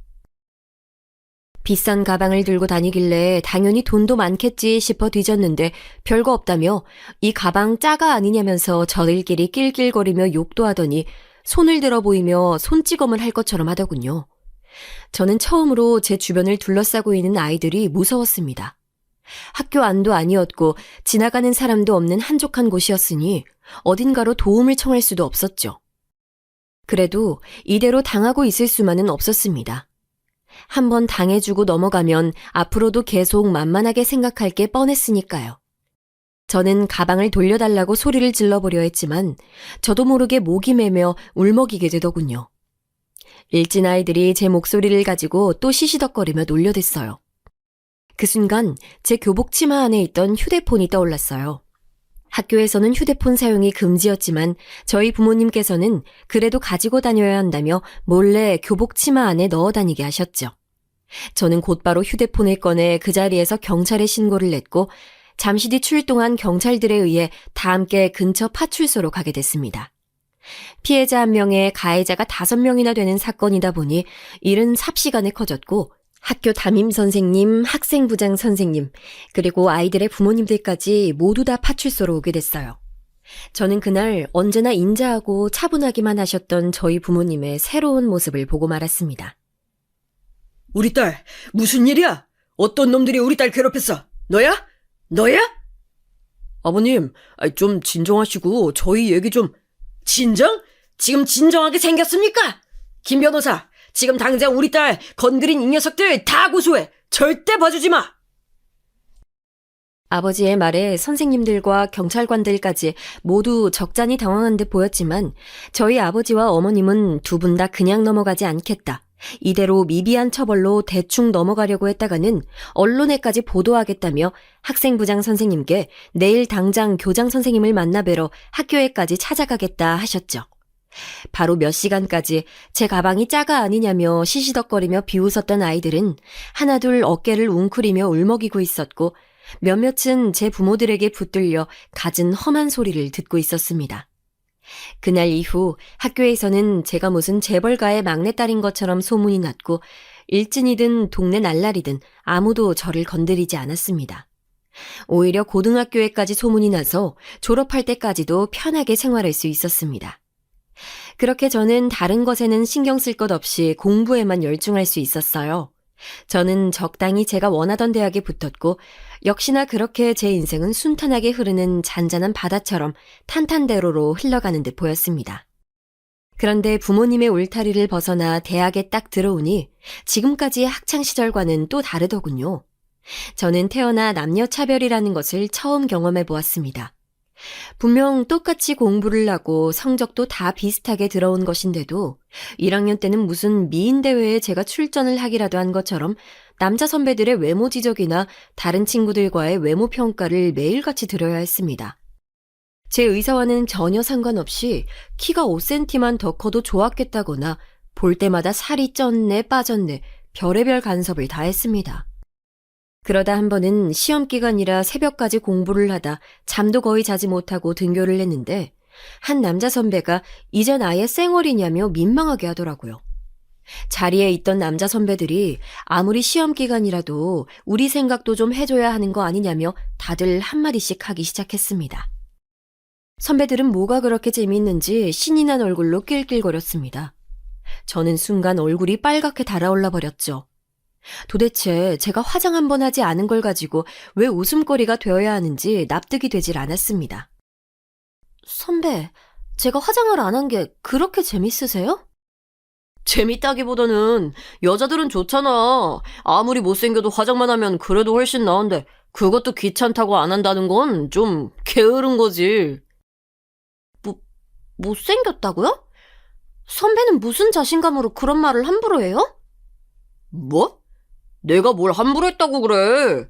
비싼 가방을 들고 다니길래 당연히 돈도 많겠지 싶어 뒤졌는데 별거 없다며 이 가방 짜가 아니냐면서 저들끼리 낄낄거리며 욕도 하더니 손을 들어 보이며 손찌검을 할 것처럼 하더군요. 저는 처음으로 제 주변을 둘러싸고 있는 아이들이 무서웠습니다. 학교 안도 아니었고 지나가는 사람도 없는 한적한 곳이었으니 어딘가로 도움을 청할 수도 없었죠. 그래도 이대로 당하고 있을 수만은 없었습니다. 한번 당해주고 넘어가면 앞으로도 계속 만만하게 생각할 게 뻔했으니까요. 저는 가방을 돌려달라고 소리를 질러보려 했지만 저도 모르게 목이 메며 울먹이게 되더군요. 일진 아이들이 제 목소리를 가지고 또 시시덕거리며 놀려댔어요. 그 순간 제 교복 치마 안에 있던 휴대폰이 떠올랐어요. 학교에서는 휴대폰 사용이 금지였지만 저희 부모님께서는 그래도 가지고 다녀야 한다며 몰래 교복 치마 안에 넣어 다니게 하셨죠. 저는 곧바로 휴대폰을 꺼내 그 자리에서 경찰에 신고를 냈고 잠시 뒤 출동한 경찰들에 의해 다 함께 근처 파출소로 가게 됐습니다. 피해자 1명에 가해자가 5명이나 되는 사건이다 보니 일은 삽시간에 커졌고 학교 담임 선생님, 학생부장 선생님, 그리고 아이들의 부모님들까지 모두 다 파출소로 오게 됐어요. 저는 그날 언제나 인자하고 차분하기만 하셨던 저희 부모님의 새로운 모습을 보고 말았습니다. 우리 딸, 무슨 일이야? 어떤 놈들이 우리 딸 괴롭혔어? 너야? 너야? 아버님, 좀 진정하시고 저희 얘기 좀... 진정? 지금 진정하게 생겼습니까? 김 변호사, 지금 당장 우리 딸 건드린 이 녀석들 다 고소해. 절대 봐주지 마. 아버지의 말에 선생님들과 경찰관들까지 모두 적잖이 당황한 듯 보였지만 저희 아버지와 어머님은 두 분 다 그냥 넘어가지 않겠다. 이대로 미비한 처벌로 대충 넘어가려고 했다가는 언론에까지 보도하겠다며 학생부장 선생님께 내일 당장 교장 선생님을 만나 뵈러 학교에까지 찾아가겠다 하셨죠. 바로 몇 시간까지 제 가방이 짜가 아니냐며 시시덕거리며 비웃었던 아이들은 하나둘 어깨를 웅크리며 울먹이고 있었고 몇몇은 제 부모들에게 붙들려 갖은 험한 소리를 듣고 있었습니다. 그날 이후 학교에서는 제가 무슨 재벌가의 막내딸인 것처럼 소문이 났고 일진이든 동네 날라리든 아무도 저를 건드리지 않았습니다. 오히려 고등학교에까지 소문이 나서 졸업할 때까지도 편하게 생활할 수 있었습니다. 그렇게 저는 다른 것에는 신경 쓸 것 없이 공부에만 열중할 수 있었어요. 저는 적당히 제가 원하던 대학에 붙었고 역시나 그렇게 제 인생은 순탄하게 흐르는 잔잔한 바다처럼 탄탄대로로 흘러가는 듯 보였습니다. 그런데 부모님의 울타리를 벗어나 대학에 딱 들어오니 지금까지의 학창시절과는 또 다르더군요. 저는 태어나 남녀차별이라는 것을 처음 경험해 보았습니다. 분명 똑같이 공부를 하고 성적도 다 비슷하게 들어온 것인데도 1학년 때는 무슨 미인대회에 제가 출전을 하기라도 한 것처럼 남자 선배들의 외모 지적이나 다른 친구들과의 외모 평가를 매일같이 들어야 했습니다. 제 의사와는 전혀 상관없이 키가 5cm만 더 커도 좋았겠다거나 볼 때마다 살이 쪘네 빠졌네 별의별 간섭을 다 했습니다. 그러다 한 번은 시험 기간이라 새벽까지 공부를 하다 잠도 거의 자지 못하고 등교를 했는데 한 남자 선배가 이젠 아예 쌩얼이냐며 민망하게 하더라고요. 자리에 있던 남자 선배들이 아무리 시험 기간이라도 우리 생각도 좀 해줘야 하는 거 아니냐며 다들 한마디씩 하기 시작했습니다. 선배들은 뭐가 그렇게 재미있는지 신이 난 얼굴로 낄낄거렸습니다. 저는 순간 얼굴이 빨갛게 달아올라 버렸죠. 도대체 제가 화장 한 번 하지 않은 걸 가지고 왜 웃음거리가 되어야 하는지 납득이 되질 않았습니다. 선배, 제가 화장을 안 한 게 그렇게 재밌으세요? 재밌다기보다는 여자들은 좋잖아. 아무리 못생겨도 화장만 하면 그래도 훨씬 나은데 그것도 귀찮다고 안 한다는 건 좀 게으른 거지. 못생겼다고요? 선배는 무슨 자신감으로 그런 말을 함부로 해요? 뭐? 내가 뭘 함부로 했다고 그래?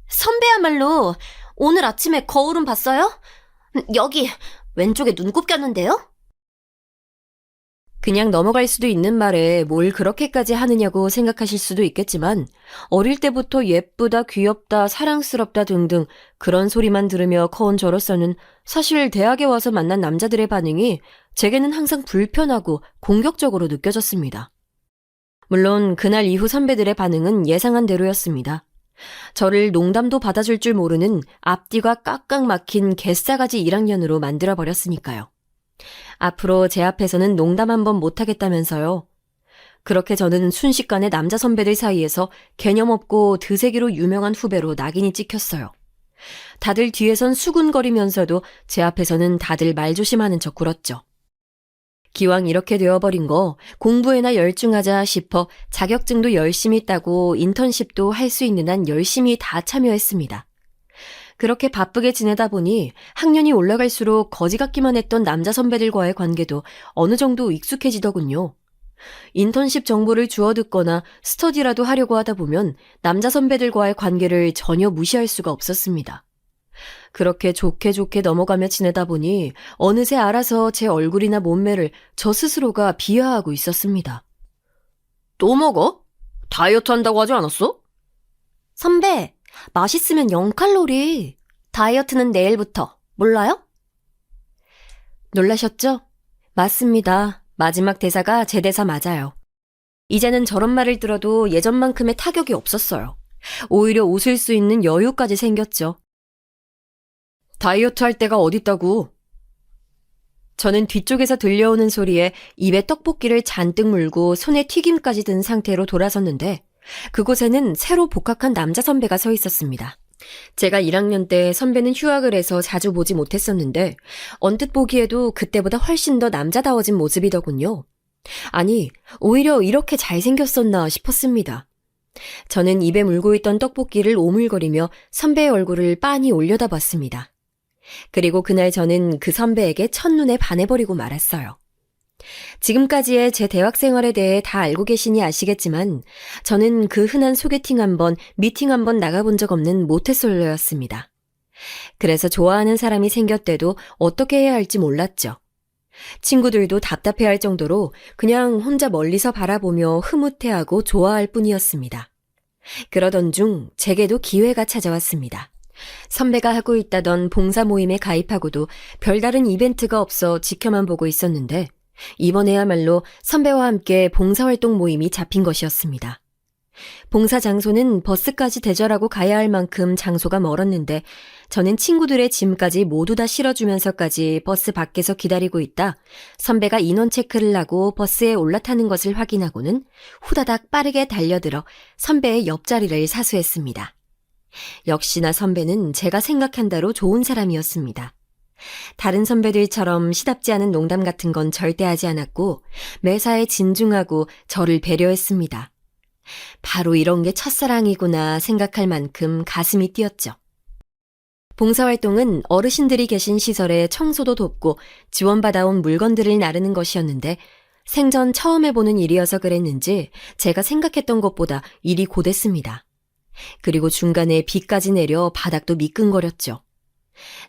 선배야말로 오늘 아침에 거울은 봤어요? 여기 왼쪽에 눈곱 꼈는데요? 그냥 넘어갈 수도 있는 말에 뭘 그렇게까지 하느냐고 생각하실 수도 있겠지만 어릴 때부터 예쁘다, 귀엽다, 사랑스럽다 등등 그런 소리만 들으며 커온 저로서는 사실 대학에 와서 만난 남자들의 반응이 제게는 항상 불편하고 공격적으로 느껴졌습니다. 물론 그날 이후 선배들의 반응은 예상한 대로였습니다. 저를 농담도 받아줄 줄 모르는 앞뒤가 깍깍 막힌 개싸가지 1학년으로 만들어버렸으니까요. 앞으로 제 앞에서는 농담 한번 못하겠다면서요. 그렇게 저는 순식간에 남자 선배들 사이에서 개념 없고 드세기로 유명한 후배로 낙인이 찍혔어요. 다들 뒤에선 수군거리면서도 제 앞에서는 다들 말조심하는 척 굴었죠. 기왕 이렇게 되어버린 거 공부에나 열중하자 싶어 자격증도 열심히 따고 인턴십도 할 수 있는 한 열심히 다 참여했습니다. 그렇게 바쁘게 지내다 보니 학년이 올라갈수록 거지 같기만 했던 남자 선배들과의 관계도 어느 정도 익숙해지더군요. 인턴십 정보를 주워 듣거나 스터디라도 하려고 하다 보면 남자 선배들과의 관계를 전혀 무시할 수가 없었습니다. 그렇게 좋게 좋게 넘어가며 지내다 보니 어느새 알아서 제 얼굴이나 몸매를 저 스스로가 비하하고 있었습니다. 또 먹어? 다이어트 한다고 하지 않았어? 선배, 맛있으면 0칼로리. 다이어트는 내일부터. 몰라요? 놀라셨죠? 맞습니다. 마지막 대사가 제 대사 맞아요. 이제는 저런 말을 들어도 예전만큼의 타격이 없었어요. 오히려 웃을 수 있는 여유까지 생겼죠. 다이어트 할 때가 어딨다고. 저는 뒤쪽에서 들려오는 소리에 입에 떡볶이를 잔뜩 물고 손에 튀김까지 든 상태로 돌아섰는데 그곳에는 새로 복학한 남자 선배가 서 있었습니다. 제가 1학년 때 선배는 휴학을 해서 자주 보지 못했었는데 언뜻 보기에도 그때보다 훨씬 더 남자다워진 모습이더군요. 아니, 오히려 이렇게 잘생겼었나 싶었습니다. 저는 입에 물고 있던 떡볶이를 오물거리며 선배의 얼굴을 빤히 올려다봤습니다. 그리고 그날 저는 그 선배에게 첫눈에 반해버리고 말았어요. 지금까지의 제 대학 생활에 대해 다 알고 계시니 아시겠지만 저는 그 흔한 소개팅 한 번, 미팅 한 번 나가본 적 없는 모태솔로였습니다. 그래서 좋아하는 사람이 생겼대도 어떻게 해야 할지 몰랐죠. 친구들도 답답해할 정도로 그냥 혼자 멀리서 바라보며 흐뭇해하고 좋아할 뿐이었습니다. 그러던 중 제게도 기회가 찾아왔습니다. 선배가 하고 있다던 봉사 모임에 가입하고도 별다른 이벤트가 없어 지켜만 보고 있었는데 이번에야말로 선배와 함께 봉사활동 모임이 잡힌 것이었습니다. 봉사 장소는 버스까지 대절하고 가야 할 만큼 장소가 멀었는데 저는 친구들의 짐까지 모두 다 실어주면서까지 버스 밖에서 기다리고 있다 선배가 인원 체크를 하고 버스에 올라타는 것을 확인하고는 후다닥 빠르게 달려들어 선배의 옆자리를 사수했습니다. 역시나 선배는 제가 생각한 대로 좋은 사람이었습니다. 다른 선배들처럼 시답지 않은 농담 같은 건 절대 하지 않았고 매사에 진중하고 저를 배려했습니다. 바로 이런 게 첫사랑이구나 생각할 만큼 가슴이 뛰었죠. 봉사활동은 어르신들이 계신 시설에 청소도 돕고 지원받아온 물건들을 나르는 것이었는데 생전 처음 해보는 일이어서 그랬는지 제가 생각했던 것보다 일이 고됐습니다. 그리고 중간에 비까지 내려 바닥도 미끈거렸죠.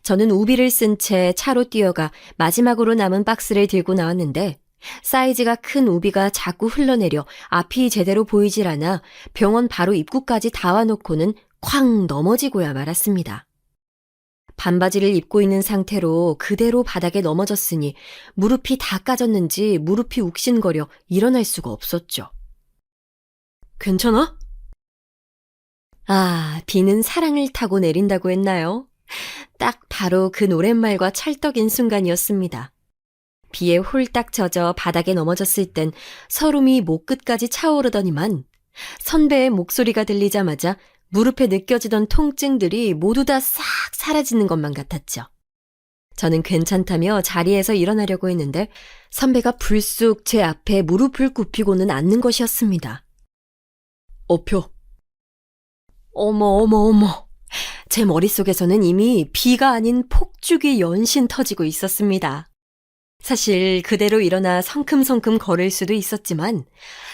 저는 우비를 쓴 채 차로 뛰어가 마지막으로 남은 박스를 들고 나왔는데 사이즈가 큰 우비가 자꾸 흘러내려 앞이 제대로 보이질 않아 병원 바로 입구까지 다 와놓고는 쾅 넘어지고야 말았습니다. 반바지를 입고 있는 상태로 그대로 바닥에 넘어졌으니 무릎이 다 까졌는지 무릎이 욱신거려 일어날 수가 없었죠. 괜찮아? 아, 비는 사랑을 타고 내린다고 했나요? 딱 바로 그 노랫말과 찰떡인 순간이었습니다. 비에 홀딱 젖어 바닥에 넘어졌을 땐 서름이 목 끝까지 차오르더니만 선배의 목소리가 들리자마자 무릎에 느껴지던 통증들이 모두 다 싹 사라지는 것만 같았죠. 저는 괜찮다며 자리에서 일어나려고 했는데 선배가 불쑥 제 앞에 무릎을 굽히고는 앉는 것이었습니다. 엎혀. 어머. 제 머릿속에서는 이미 비가 아닌 폭죽이 연신 터지고 있었습니다. 사실 그대로 일어나 성큼성큼 걸을 수도 있었지만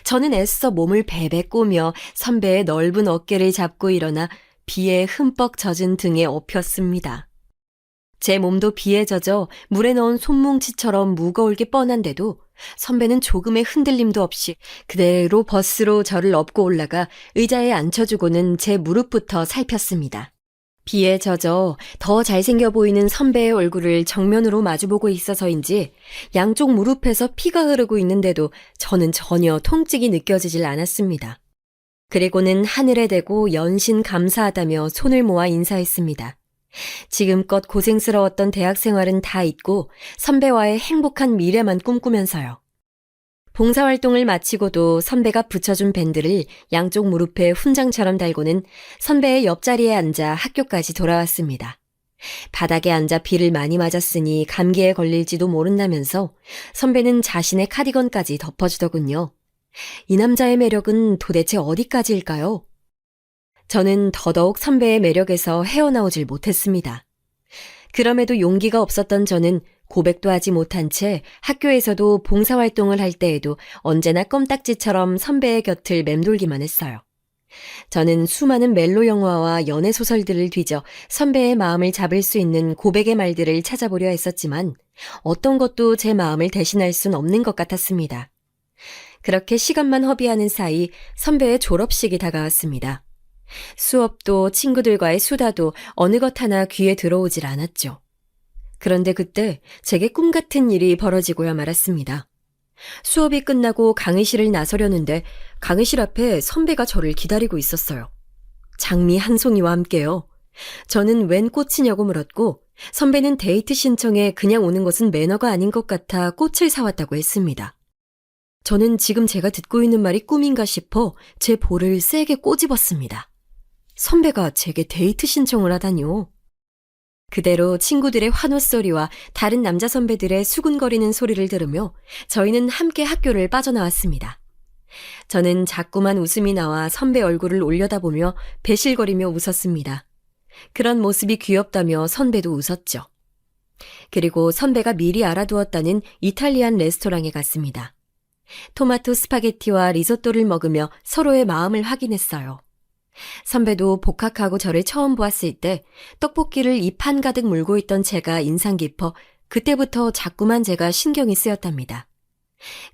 저는 애써 몸을 베베 꼬며 선배의 넓은 어깨를 잡고 일어나 비에 흠뻑 젖은 등에 엎였습니다. 제 몸도 비에 젖어 물에 넣은 손뭉치처럼 무거울 게 뻔한데도 선배는 조금의 흔들림도 없이 그대로 버스로 저를 업고 올라가 의자에 앉혀주고는 제 무릎부터 살폈습니다. 비에 젖어 더 잘생겨 보이는 선배의 얼굴을 정면으로 마주보고 있어서인지 양쪽 무릎에서 피가 흐르고 있는데도 저는 전혀 통증이 느껴지질 않았습니다. 그리고는 하늘에 대고 연신 감사하다며 손을 모아 인사했습니다. 지금껏 고생스러웠던 대학 생활은 다 잊고 선배와의 행복한 미래만 꿈꾸면서요. 봉사활동을 마치고도 선배가 붙여준 밴드를 양쪽 무릎에 훈장처럼 달고는 선배의 옆자리에 앉아 학교까지 돌아왔습니다. 바닥에 앉아 비를 많이 맞았으니 감기에 걸릴지도 모른다면서 선배는 자신의 카디건까지 덮어주더군요. 이 남자의 매력은 도대체 어디까지일까요? 저는 더더욱 선배의 매력에서 헤어나오질 못했습니다. 그럼에도 용기가 없었던 저는 고백도 하지 못한 채 학교에서도 봉사활동을 할 때에도 언제나 껌딱지처럼 선배의 곁을 맴돌기만 했어요. 저는 수많은 멜로 영화와 연애 소설들을 뒤져 선배의 마음을 잡을 수 있는 고백의 말들을 찾아보려 했었지만 어떤 것도 제 마음을 대신할 순 없는 것 같았습니다. 그렇게 시간만 허비하는 사이 선배의 졸업식이 다가왔습니다. 수업도 친구들과의 수다도 어느 것 하나 귀에 들어오질 않았죠. 그런데 그때 제게 꿈 같은 일이 벌어지고야 말았습니다. 수업이 끝나고 강의실을 나서려는데 강의실 앞에 선배가 저를 기다리고 있었어요. 장미 한 송이와 함께요. 저는 웬 꽃이냐고 물었고 선배는 데이트 신청에 그냥 오는 것은 매너가 아닌 것 같아 꽃을 사왔다고 했습니다. 저는 지금 제가 듣고 있는 말이 꿈인가 싶어 제 볼을 세게 꼬집었습니다. 선배가 제게 데이트 신청을 하다니요. 그대로 친구들의 환호소리와 다른 남자 선배들의 수군거리는 소리를 들으며 저희는 함께 학교를 빠져나왔습니다. 저는 자꾸만 웃음이 나와 선배 얼굴을 올려다보며 배실거리며 웃었습니다. 그런 모습이 귀엽다며 선배도 웃었죠. 그리고 선배가 미리 알아두었다는 이탈리안 레스토랑에 갔습니다. 토마토 스파게티와 리조또를 먹으며 서로의 마음을 확인했어요. 선배도 복학하고 저를 처음 보았을 때 떡볶이를 입 한가득 물고 있던 제가 인상 깊어 그때부터 자꾸만 제가 신경이 쓰였답니다.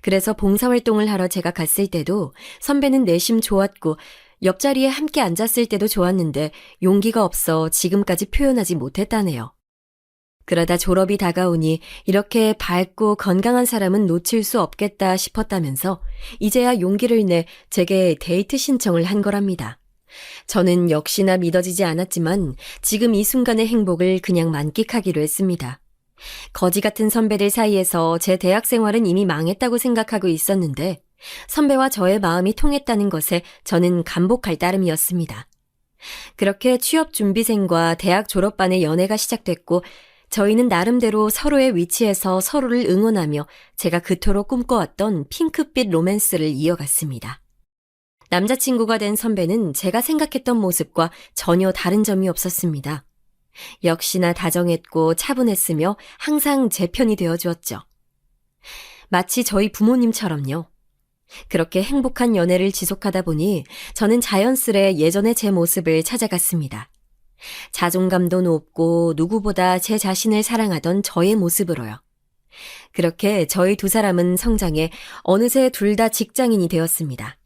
그래서 봉사활동을 하러 제가 갔을 때도 선배는 내심 좋았고 옆자리에 함께 앉았을 때도 좋았는데 용기가 없어 지금까지 표현하지 못했다네요. 그러다 졸업이 다가오니 이렇게 밝고 건강한 사람은 놓칠 수 없겠다 싶었다면서 이제야 용기를 내 제게 데이트 신청을 한 거랍니다. 저는 역시나 믿어지지 않았지만 지금 이 순간의 행복을 그냥 만끽하기로 했습니다. 거지 같은 선배들 사이에서 제 대학 생활은 이미 망했다고 생각하고 있었는데 선배와 저의 마음이 통했다는 것에 저는 감복할 따름이었습니다. 그렇게 취업 준비생과 대학 졸업반의 연애가 시작됐고 저희는 나름대로 서로의 위치에서 서로를 응원하며 제가 그토록 꿈꿔왔던 핑크빛 로맨스를 이어갔습니다. 남자친구가 된 선배는 제가 생각했던 모습과 전혀 다른 점이 없었습니다. 역시나 다정했고 차분했으며 항상 제 편이 되어주었죠. 마치 저희 부모님처럼요. 그렇게 행복한 연애를 지속하다 보니 저는 자연스레 예전의 제 모습을 찾아갔습니다. 자존감도 높고 누구보다 제 자신을 사랑하던 저의 모습으로요. 그렇게 저희 두 사람은 성장해 어느새 둘 다 직장인이 되었습니다.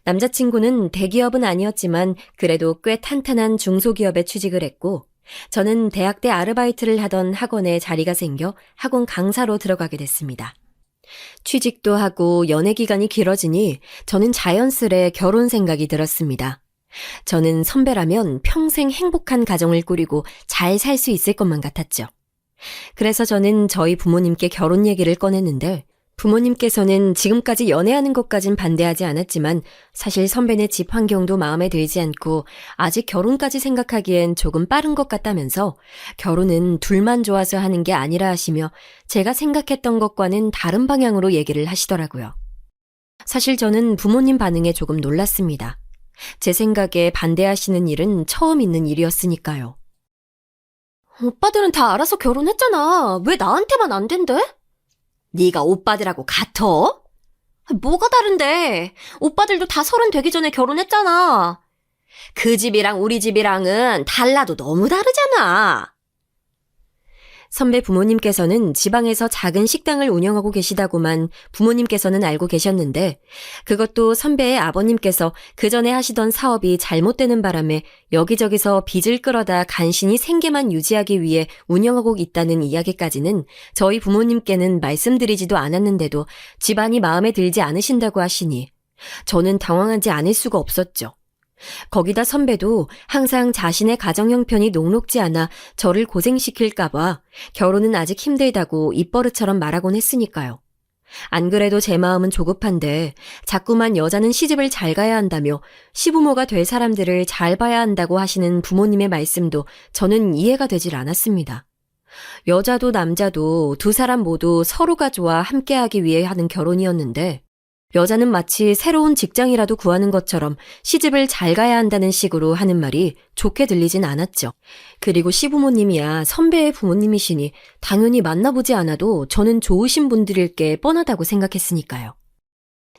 남자친구는 대기업은 아니었지만 그래도 꽤 탄탄한 중소기업에 취직을 했고, 저는 대학 때 아르바이트를 하던 학원에 자리가 생겨 학원 강사로 들어가게 됐습니다. 취직도 하고 연애 기간이 길어지니 저는 자연스레 결혼 생각이 들었습니다. 저는 선배라면 평생 행복한 가정을 꾸리고 잘 살 수 있을 것만 같았죠. 그래서 저는 저희 부모님께 결혼 얘기를 꺼냈는데, 부모님께서는 지금까지 연애하는 것까진 반대하지 않았지만 사실 선배네 집 환경도 마음에 들지 않고 아직 결혼까지 생각하기엔 조금 빠른 것 같다면서 결혼은 둘만 좋아서 하는 게 아니라 하시며 제가 생각했던 것과는 다른 방향으로 얘기를 하시더라고요. 사실 저는 부모님 반응에 조금 놀랐습니다. 제 생각에 반대하시는 일은 처음 있는 일이었으니까요. 오빠들은 다 알아서 결혼했잖아. 왜 나한테만 안 된대? 네가 오빠들하고 같아? 뭐가 다른데? 오빠들도 다 30 되기 전에 결혼했잖아. 그 집이랑 우리 집이랑은 달라도 너무 다르잖아. 선배 부모님께서는 지방에서 작은 식당을 운영하고 계시다고만 부모님께서는 알고 계셨는데, 그것도 선배의 아버님께서 그 전에 하시던 사업이 잘못되는 바람에 여기저기서 빚을 끌어다 간신히 생계만 유지하기 위해 운영하고 있다는 이야기까지는 저희 부모님께는 말씀드리지도 않았는데도 집안이 마음에 들지 않으신다고 하시니 저는 당황하지 않을 수가 없었죠. 거기다 선배도 항상 자신의 가정 형편이 녹록지 않아 저를 고생시킬까봐 결혼은 아직 힘들다고 입버릇처럼 말하곤 했으니까요. 안 그래도 제 마음은 조급한데 자꾸만 여자는 시집을 잘 가야 한다며 시부모가 될 사람들을 잘 봐야 한다고 하시는 부모님의 말씀도 저는 이해가 되질 않았습니다. 여자도 남자도 두 사람 모두 서로가 좋아 함께하기 위해 하는 결혼이었는데, 여자는 마치 새로운 직장이라도 구하는 것처럼 시집을 잘 가야 한다는 식으로 하는 말이 좋게 들리진 않았죠. 그리고 시부모님이야 선배의 부모님이시니 당연히 만나보지 않아도 저는 좋으신 분들일 게 뻔하다고 생각했으니까요.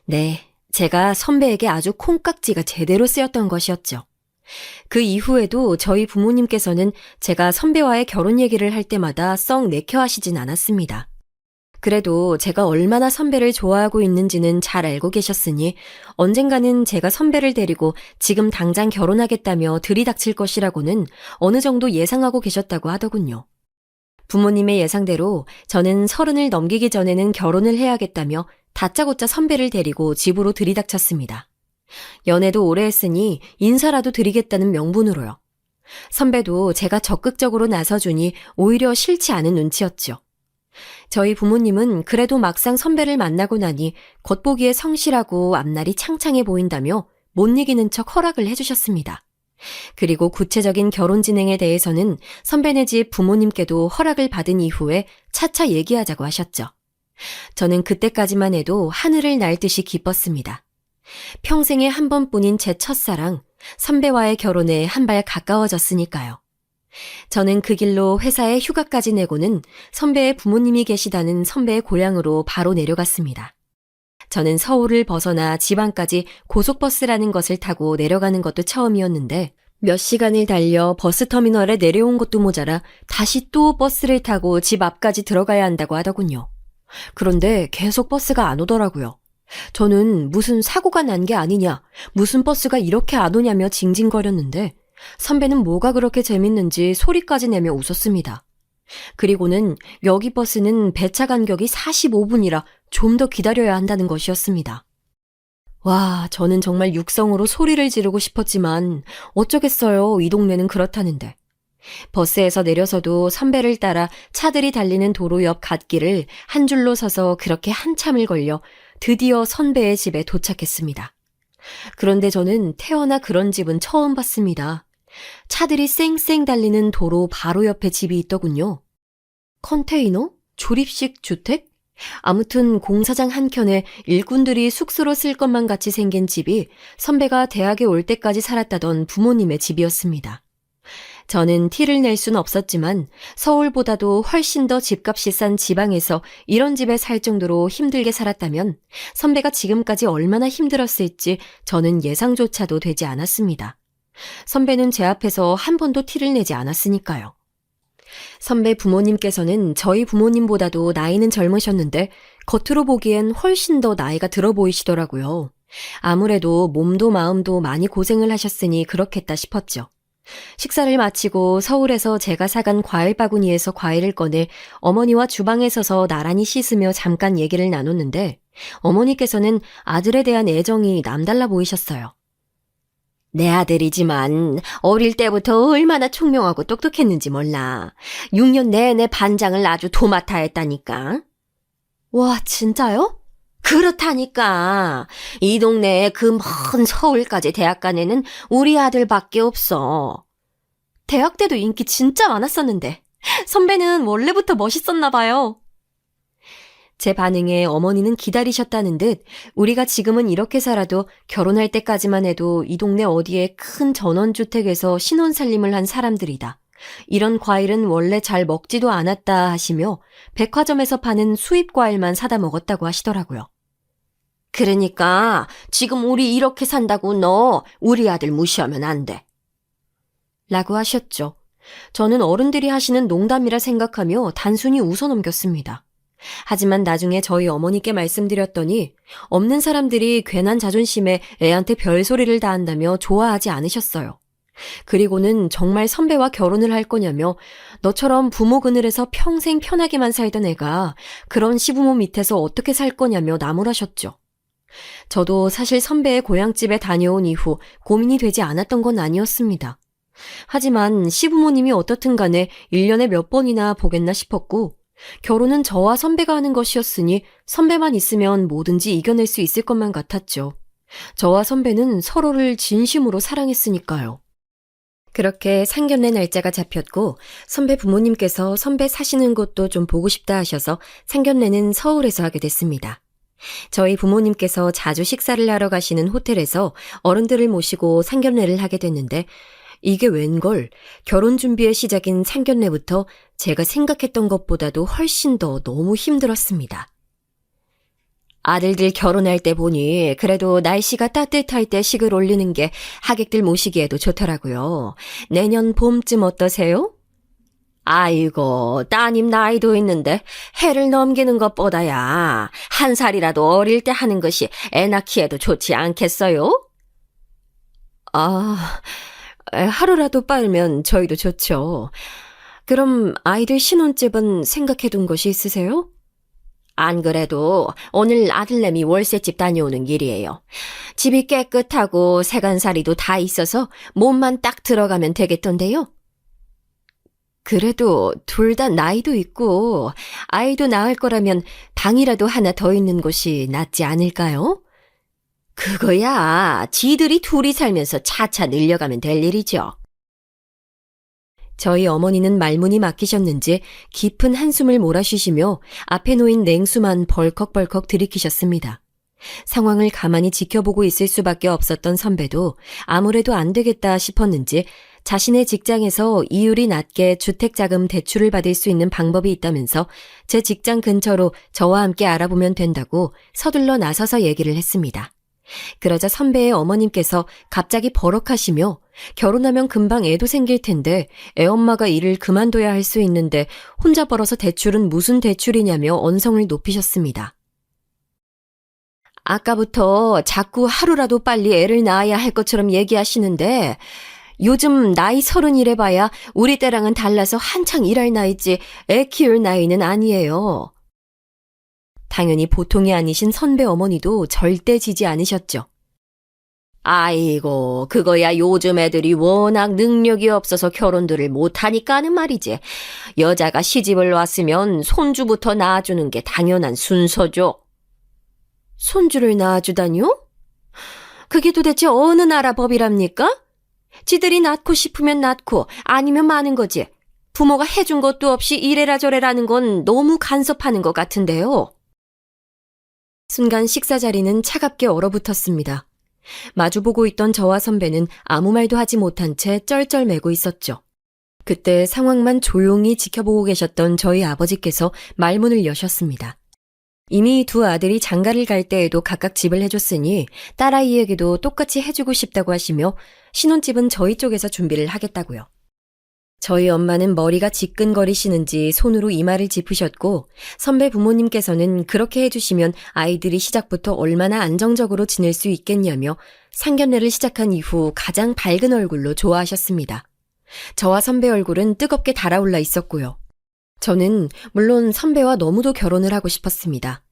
네, 제가 선배에게 아주 콩깍지가 제대로 쓰였던 것이었죠. 그 이후에도 저희 부모님께서는 제가 선배와의 결혼 얘기를 할 때마다 썩 내켜하시진 않았습니다. 그래도 제가 얼마나 선배를 좋아하고 있는지는 잘 알고 계셨으니 언젠가는 제가 선배를 데리고 지금 당장 결혼하겠다며 들이닥칠 것이라고는 어느 정도 예상하고 계셨다고 하더군요. 부모님의 예상대로 저는 30을 넘기기 전에는 결혼을 해야겠다며 다짜고짜 선배를 데리고 집으로 들이닥쳤습니다. 연애도 오래 했으니 인사라도 드리겠다는 명분으로요. 선배도 제가 적극적으로 나서주니 오히려 싫지 않은 눈치였죠. 저희 부모님은 그래도 막상 선배를 만나고 나니 겉보기에 성실하고 앞날이 창창해 보인다며 못 이기는 척 허락을 해주셨습니다. 그리고 구체적인 결혼 진행에 대해서는 선배네 집 부모님께도 허락을 받은 이후에 차차 얘기하자고 하셨죠. 저는 그때까지만 해도 하늘을 날 듯이 기뻤습니다. 평생에 한 번뿐인 제 첫사랑, 선배와의 결혼에 한 발 가까워졌으니까요. 저는 그 길로 회사에 휴가까지 내고는 선배의 부모님이 계시다는 선배의 고향으로 바로 내려갔습니다. 저는 서울을 벗어나 지방까지 고속버스라는 것을 타고 내려가는 것도 처음이었는데 몇 시간을 달려 버스터미널에 내려온 것도 모자라 다시 또 버스를 타고 집 앞까지 들어가야 한다고 하더군요. 그런데 계속 버스가 안 오더라고요. 저는 무슨 사고가 난 게 아니냐, 무슨 버스가 이렇게 안 오냐며 징징거렸는데 선배는 뭐가 그렇게 재밌는지 소리까지 내며 웃었습니다. 그리고는 여기 버스는 배차 간격이 45분이라 좀 더 기다려야 한다는 것이었습니다. 와, 저는 정말 육성으로 소리를 지르고 싶었지만 어쩌겠어요. 이 동네는 그렇다는데. 버스에서 내려서도 선배를 따라 차들이 달리는 도로 옆 갓길을 한 줄로 서서 그렇게 한참을 걸려 드디어 선배의 집에 도착했습니다. 그런데 저는 태어나 그런 집은 처음 봤습니다. 차들이 쌩쌩 달리는 도로 바로 옆에 집이 있더군요. 컨테이너? 조립식 주택? 아무튼 공사장 한켠에 일꾼들이 숙소로 쓸 것만 같이 생긴 집이 선배가 대학에 올 때까지 살았다던 부모님의 집이었습니다. 저는 티를 낼 순 없었지만 서울보다도 훨씬 더 집값이 싼 지방에서 이런 집에 살 정도로 힘들게 살았다면 선배가 지금까지 얼마나 힘들었을지 저는 예상조차도 되지 않았습니다. 선배는 제 앞에서 한 번도 티를 내지 않았으니까요. 선배 부모님께서는 저희 부모님보다도 나이는 젊으셨는데 겉으로 보기엔 훨씬 더 나이가 들어 보이시더라고요. 아무래도 몸도 마음도 많이 고생을 하셨으니 그렇겠다 싶었죠. 식사를 마치고 서울에서 제가 사간 과일 바구니에서 과일을 꺼내 어머니와 주방에 서서 나란히 씻으며 잠깐 얘기를 나눴는데 어머니께서는 아들에 대한 애정이 남달라 보이셨어요. 내 아들이지만 어릴 때부터 얼마나 총명하고 똑똑했는지 몰라. 6년 내내 반장을 아주 도맡아 했다니까. 와, 진짜요? 그렇다니까. 이 동네에 그 먼 서울까지 대학 간 애는 우리 아들밖에 없어. 대학 때도 인기 진짜 많았었는데. 선배는 원래부터 멋있었나 봐요. 제 반응에 어머니는 기다리셨다는 듯 우리가 지금은 이렇게 살아도 결혼할 때까지만 해도 이 동네 어디에 큰 전원주택에서 신혼살림을 한 사람들이다. 이런 과일은 원래 잘 먹지도 않았다 하시며 백화점에서 파는 수입 과일만 사다 먹었다고 하시더라고요. 그러니까 지금 우리 이렇게 산다고 너 우리 아들 무시하면 안 돼. 라고 하셨죠. 저는 어른들이 하시는 농담이라 생각하며 단순히 웃어넘겼습니다. 하지만 나중에 저희 어머니께 말씀드렸더니 없는 사람들이 괜한 자존심에 애한테 별소리를 다 한다며 좋아하지 않으셨어요. 그리고는 정말 선배와 결혼을 할 거냐며 너처럼 부모 그늘에서 평생 편하게만 살던 애가 그런 시부모 밑에서 어떻게 살 거냐며 나무라셨죠. 저도 사실 선배의 고향집에 다녀온 이후 고민이 되지 않았던 건 아니었습니다. 하지만 시부모님이 어떻든 간에 1년에 몇 번이나 보겠나 싶었고 결혼은 저와 선배가 하는 것이었으니 선배만 있으면 뭐든지 이겨낼 수 있을 것만 같았죠. 저와 선배는 서로를 진심으로 사랑했으니까요. 그렇게 상견례 날짜가 잡혔고 선배 부모님께서 선배 사시는 곳도 좀 보고 싶다 하셔서 상견례는 서울에서 하게 됐습니다. 저희 부모님께서 자주 식사를 하러 가시는 호텔에서 어른들을 모시고 상견례를 하게 됐는데 이게 웬걸 결혼 준비의 시작인 상견례부터 제가 생각했던 것보다도 훨씬 더 너무 힘들었습니다. 아들들 결혼할 때 보니 그래도 날씨가 따뜻할 때 식을 올리는 게 하객들 모시기에도 좋더라고요. 내년 봄쯤 어떠세요? 아이고, 따님 나이도 있는데 해를 넘기는 것보다야 한 살이라도 어릴 때 하는 것이 애 낳기에도 좋지 않겠어요? 하루라도 빨면 저희도 좋죠. 그럼 아이들 신혼집은 생각해둔 것이 있으세요? 안 그래도 오늘 아들내미 월세집 다녀오는 길이에요. 집이 깨끗하고 세간살이도 다 있어서 몸만 딱 들어가면 되겠던데요. 그래도 둘 다 나이도 있고 아이도 낳을 거라면 방이라도 하나 더 있는 곳이 낫지 않을까요? 그거야 지들이 둘이 살면서 차차 늘려가면 될 일이죠. 저희 어머니는 말문이 막히셨는지 깊은 한숨을 몰아쉬시며 앞에 놓인 냉수만 벌컥벌컥 들이키셨습니다. 상황을 가만히 지켜보고 있을 수밖에 없었던 선배도 아무래도 안 되겠다 싶었는지 자신의 직장에서 이율이 낮게 주택자금 대출을 받을 수 있는 방법이 있다면서 제 직장 근처로 저와 함께 알아보면 된다고 서둘러 나서서 얘기를 했습니다. 그러자 선배의 어머님께서 갑자기 버럭하시며 결혼하면 금방 애도 생길 텐데 애엄마가 일을 그만둬야 할 수 있는데 혼자 벌어서 대출은 무슨 대출이냐며 언성을 높이셨습니다. 아까부터 자꾸 하루라도 빨리 애를 낳아야 할 것처럼 얘기하시는데 요즘 나이 31에 봐야 우리 때랑은 달라서 한창 일할 나이지 애 키울 나이는 아니에요. 당연히 보통이 아니신 선배 어머니도 절대 지지 않으셨죠. 아이고, 그거야 요즘 애들이 워낙 능력이 없어서 결혼들을 못하니까 하는 말이지. 여자가 시집을 왔으면 손주부터 낳아주는 게 당연한 순서죠. 손주를 낳아주다뇨? 그게 도대체 어느 나라 법이랍니까? 지들이 낳고 싶으면 낳고 아니면 마는 거지. 부모가 해준 것도 없이 이래라 저래라는 건 너무 간섭하는 것 같은데요. 순간 식사 자리는 차갑게 얼어붙었습니다. 마주보고 있던 저와 선배는 아무 말도 하지 못한 채 쩔쩔매고 있었죠. 그때 상황만 조용히 지켜보고 계셨던 저희 아버지께서 말문을 여셨습니다. 이미 두 아들이 장가를 갈 때에도 각각 집을 해줬으니 딸아이에게도 똑같이 해주고 싶다고 하시며 신혼집은 저희 쪽에서 준비를 하겠다고요. 저희 엄마는 머리가 지끈거리시는지 손으로 이마를 짚으셨고 선배 부모님께서는 그렇게 해주시면 아이들이 시작부터 얼마나 안정적으로 지낼 수 있겠냐며 상견례를 시작한 이후 가장 밝은 얼굴로 좋아하셨습니다. 저와 선배 얼굴은 뜨겁게 달아올라 있었고요. 저는 물론 선배와 너무도 결혼을 하고 싶었습니다.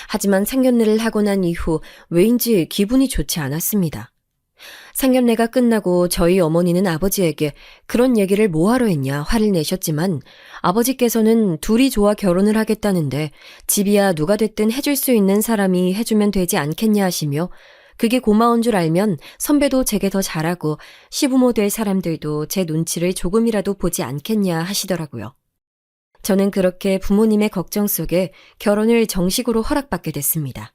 하지만 상견례를 하고 난 이후 왜인지 기분이 좋지 않았습니다. 상견례가 끝나고 저희 어머니는 아버지에게 그런 얘기를 뭐하러 했냐 화를 내셨지만 아버지께서는 둘이 좋아 결혼을 하겠다는데 집이야 누가 됐든 해줄 수 있는 사람이 해주면 되지 않겠냐 하시며 그게 고마운 줄 알면 선배도 제게 더 잘하고 시부모 될 사람들도 제 눈치를 조금이라도 보지 않겠냐 하시더라고요. 저는 그렇게 부모님의 걱정 속에 결혼을 정식으로 허락받게 됐습니다.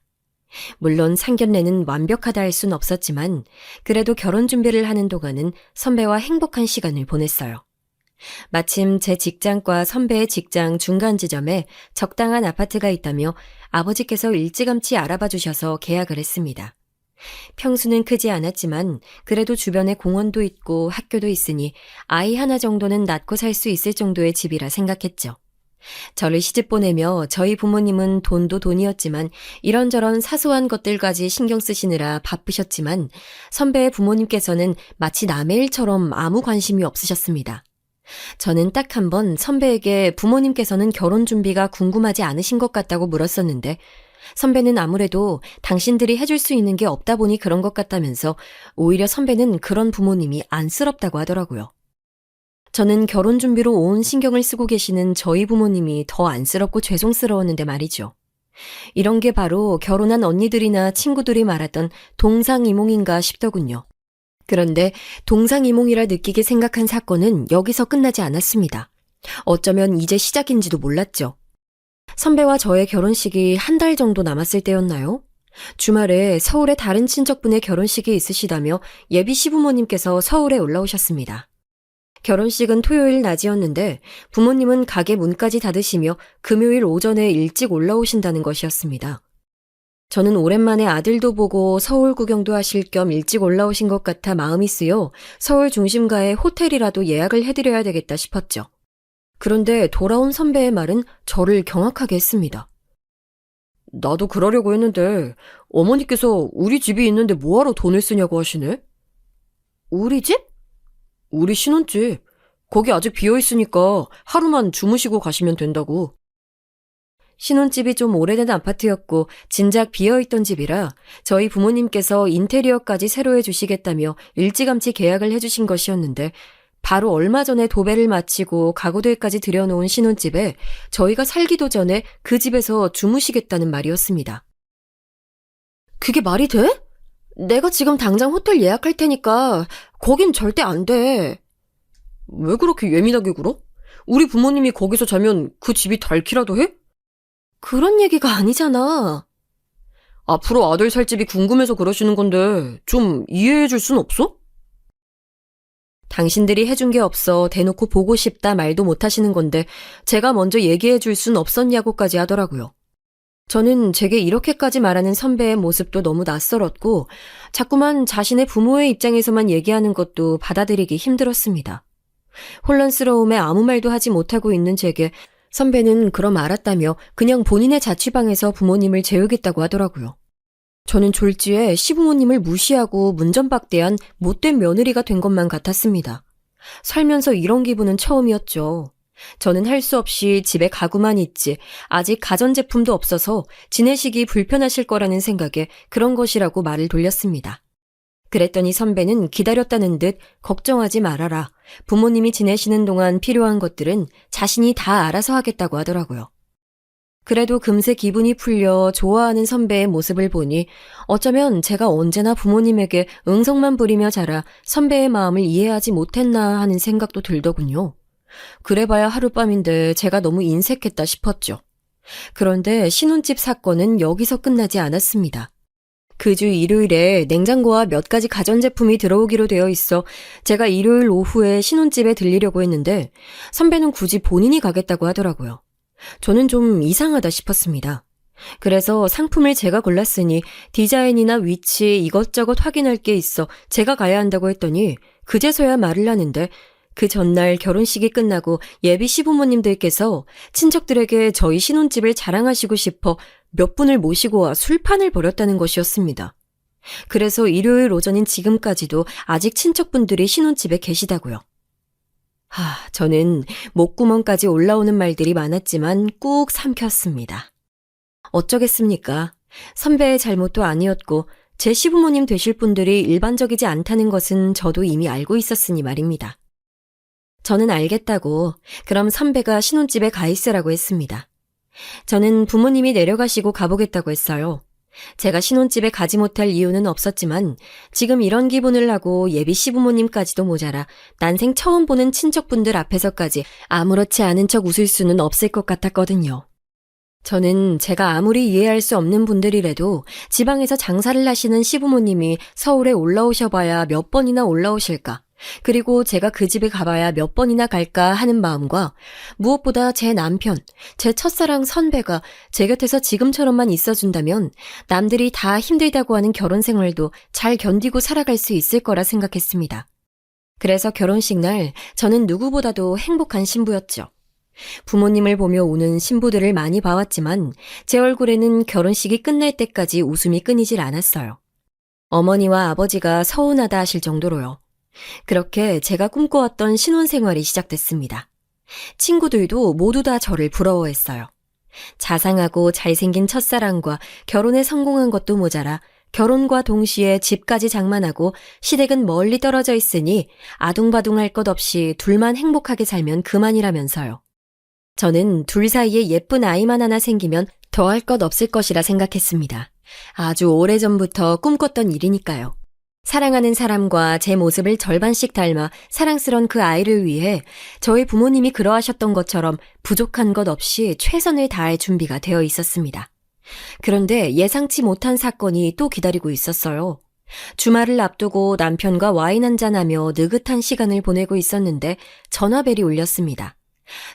물론 상견례는 완벽하다 할 순 없었지만 그래도 결혼 준비를 하는 동안은 선배와 행복한 시간을 보냈어요. 마침 제 직장과 선배의 직장 중간 지점에 적당한 아파트가 있다며 아버지께서 일찌감치 알아봐 주셔서 계약을 했습니다. 평수는 크지 않았지만 그래도 주변에 공원도 있고 학교도 있으니 아이 하나 정도는 낳고 살 수 있을 정도의 집이라 생각했죠. 저를 시집 보내며 저희 부모님은 돈도 돈이었지만 이런저런 사소한 것들까지 신경 쓰시느라 바쁘셨지만 선배의 부모님께서는 마치 남의 일처럼 아무 관심이 없으셨습니다. 저는 딱 한 번 선배에게 부모님께서는 결혼 준비가 궁금하지 않으신 것 같다고 물었었는데 선배는 아무래도 당신들이 해줄 수 있는 게 없다 보니 그런 것 같다면서 오히려 선배는 그런 부모님이 안쓰럽다고 하더라고요. 저는 결혼 준비로 온 신경을 쓰고 계시는 저희 부모님이 더 안쓰럽고 죄송스러웠는데 말이죠. 이런 게 바로 결혼한 언니들이나 친구들이 말하던 동상이몽인가 싶더군요. 그런데 동상이몽이라 느끼게 생각한 사건은 여기서 끝나지 않았습니다. 어쩌면 이제 시작인지도 몰랐죠. 선배와 저의 결혼식이 한 달 정도 남았을 때였나요? 주말에 서울에 다른 친척분의 결혼식이 있으시다며 예비 시부모님께서 서울에 올라오셨습니다. 결혼식은 토요일 낮이었는데 부모님은 가게 문까지 닫으시며 금요일 오전에 일찍 올라오신다는 것이었습니다. 저는 오랜만에 아들도 보고 서울 구경도 하실 겸 일찍 올라오신 것 같아 마음이 쓰여 서울 중심가에 호텔이라도 예약을 해드려야 되겠다 싶었죠. 그런데 돌아온 선배의 말은 저를 경악하게 했습니다. 나도 그러려고 했는데 어머니께서 우리 집이 있는데 뭐하러 돈을 쓰냐고 하시네? 우리 집? 우리 신혼집. 거기 아직 비어있으니까 하루만 주무시고 가시면 된다고. 신혼집이 좀 오래된 아파트였고 진작 비어있던 집이라 저희 부모님께서 인테리어까지 새로 해주시겠다며 일찌감치 계약을 해주신 것이었는데 바로 얼마 전에 도배를 마치고 가구들까지 들여놓은 신혼집에 저희가 살기도 전에 그 집에서 주무시겠다는 말이었습니다. 그게 말이 돼? 내가 지금 당장 호텔 예약할 테니까 거긴 절대 안 돼. 왜 그렇게 예민하게 굴어? 우리 부모님이 거기서 자면 그 집이 닳기라도 해? 그런 얘기가 아니잖아. 앞으로 아들 살 집이 궁금해서 그러시는 건데 좀 이해해 줄 순 없어? 당신들이 해준 게 없어 대놓고 보고 싶다 말도 못 하시는 건데 제가 먼저 얘기해 줄 순 없었냐고까지 하더라고요. 저는 제게 이렇게까지 말하는 선배의 모습도 너무 낯설었고 자꾸만 자신의 부모의 입장에서만 얘기하는 것도 받아들이기 힘들었습니다. 혼란스러움에 아무 말도 하지 못하고 있는 제게 선배는 그럼 알았다며 그냥 본인의 자취방에서 부모님을 재우겠다고 하더라고요. 저는 졸지에 시부모님을 무시하고 문전박대한 못된 며느리가 된 것만 같았습니다. 살면서 이런 기분은 처음이었죠. 저는 할 수 없이 집에 가구만 있지 아직 가전제품도 없어서 지내시기 불편하실 거라는 생각에 그런 것이라고 말을 돌렸습니다. 그랬더니 선배는 기다렸다는 듯 걱정하지 말아라. 부모님이 지내시는 동안 필요한 것들은 자신이 다 알아서 하겠다고 하더라고요. 그래도 금세 기분이 풀려 좋아하는 선배의 모습을 보니 어쩌면 제가 언제나 부모님에게 응성만 부리며 자라 선배의 마음을 이해하지 못했나 하는 생각도 들더군요. 그래봐야 하룻밤인데 제가 너무 인색했다 싶었죠. 그런데 신혼집 사건은 여기서 끝나지 않았습니다. 그 주 일요일에 냉장고와 몇 가지 가전제품이 들어오기로 되어 있어 제가 일요일 오후에 신혼집에 들리려고 했는데 선배는 굳이 본인이 가겠다고 하더라고요. 저는 좀 이상하다 싶었습니다. 그래서 상품을 제가 골랐으니 디자인이나 위치 이것저것 확인할 게 있어 제가 가야 한다고 했더니 그제서야 말을 하는데 그 전날 결혼식이 끝나고 예비 시부모님들께서 친척들에게 저희 신혼집을 자랑하시고 싶어 몇 분을 모시고 와 술판을 벌였다는 것이었습니다. 그래서 일요일 오전인 지금까지도 아직 친척분들이 신혼집에 계시다고요. 저는 목구멍까지 올라오는 말들이 많았지만 꾹 삼켰습니다. 어쩌겠습니까? 선배의 잘못도 아니었고 제 시부모님 되실 분들이 일반적이지 않다는 것은 저도 이미 알고 있었으니 말입니다. 저는 알겠다고 그럼 선배가 신혼집에 가 있으라고 했습니다. 저는 부모님이 내려가시고 가보겠다고 했어요. 제가 신혼집에 가지 못할 이유는 없었지만 지금 이런 기분을 하고 예비 시부모님까지도 모자라 난생 처음 보는 친척분들 앞에서까지 아무렇지 않은 척 웃을 수는 없을 것 같았거든요. 저는 제가 아무리 이해할 수 없는 분들이라도 지방에서 장사를 하시는 시부모님이 서울에 올라오셔봐야 몇 번이나 올라오실까, 그리고 제가 그 집에 가봐야 몇 번이나 갈까 하는 마음과 무엇보다 제 남편, 제 첫사랑 선배가 제 곁에서 지금처럼만 있어준다면 남들이 다 힘들다고 하는 결혼 생활도 잘 견디고 살아갈 수 있을 거라 생각했습니다. 그래서 결혼식 날 저는 누구보다도 행복한 신부였죠. 부모님을 보며 우는 신부들을 많이 봐왔지만 제 얼굴에는 결혼식이 끝날 때까지 웃음이 끊이질 않았어요. 어머니와 아버지가 서운하다 하실 정도로요. 그렇게 제가 꿈꿔왔던 신혼생활이 시작됐습니다. 친구들도 모두 다 저를 부러워했어요. 자상하고 잘생긴 첫사랑과 결혼에 성공한 것도 모자라 결혼과 동시에 집까지 장만하고 시댁은 멀리 떨어져 있으니 아둥바둥할 것 없이 둘만 행복하게 살면 그만이라면서요. 저는 둘 사이에 예쁜 아이만 하나 생기면 더할 것 없을 것이라 생각했습니다. 아주 오래전부터 꿈꿨던 일이니까요. 사랑하는 사람과 제 모습을 절반씩 닮아 사랑스런 그 아이를 위해 저희 부모님이 그러하셨던 것처럼 부족한 것 없이 최선을 다할 준비가 되어 있었습니다. 그런데 예상치 못한 사건이 또 기다리고 있었어요. 주말을 앞두고 남편과 와인 한잔하며 느긋한 시간을 보내고 있었는데 전화벨이 울렸습니다.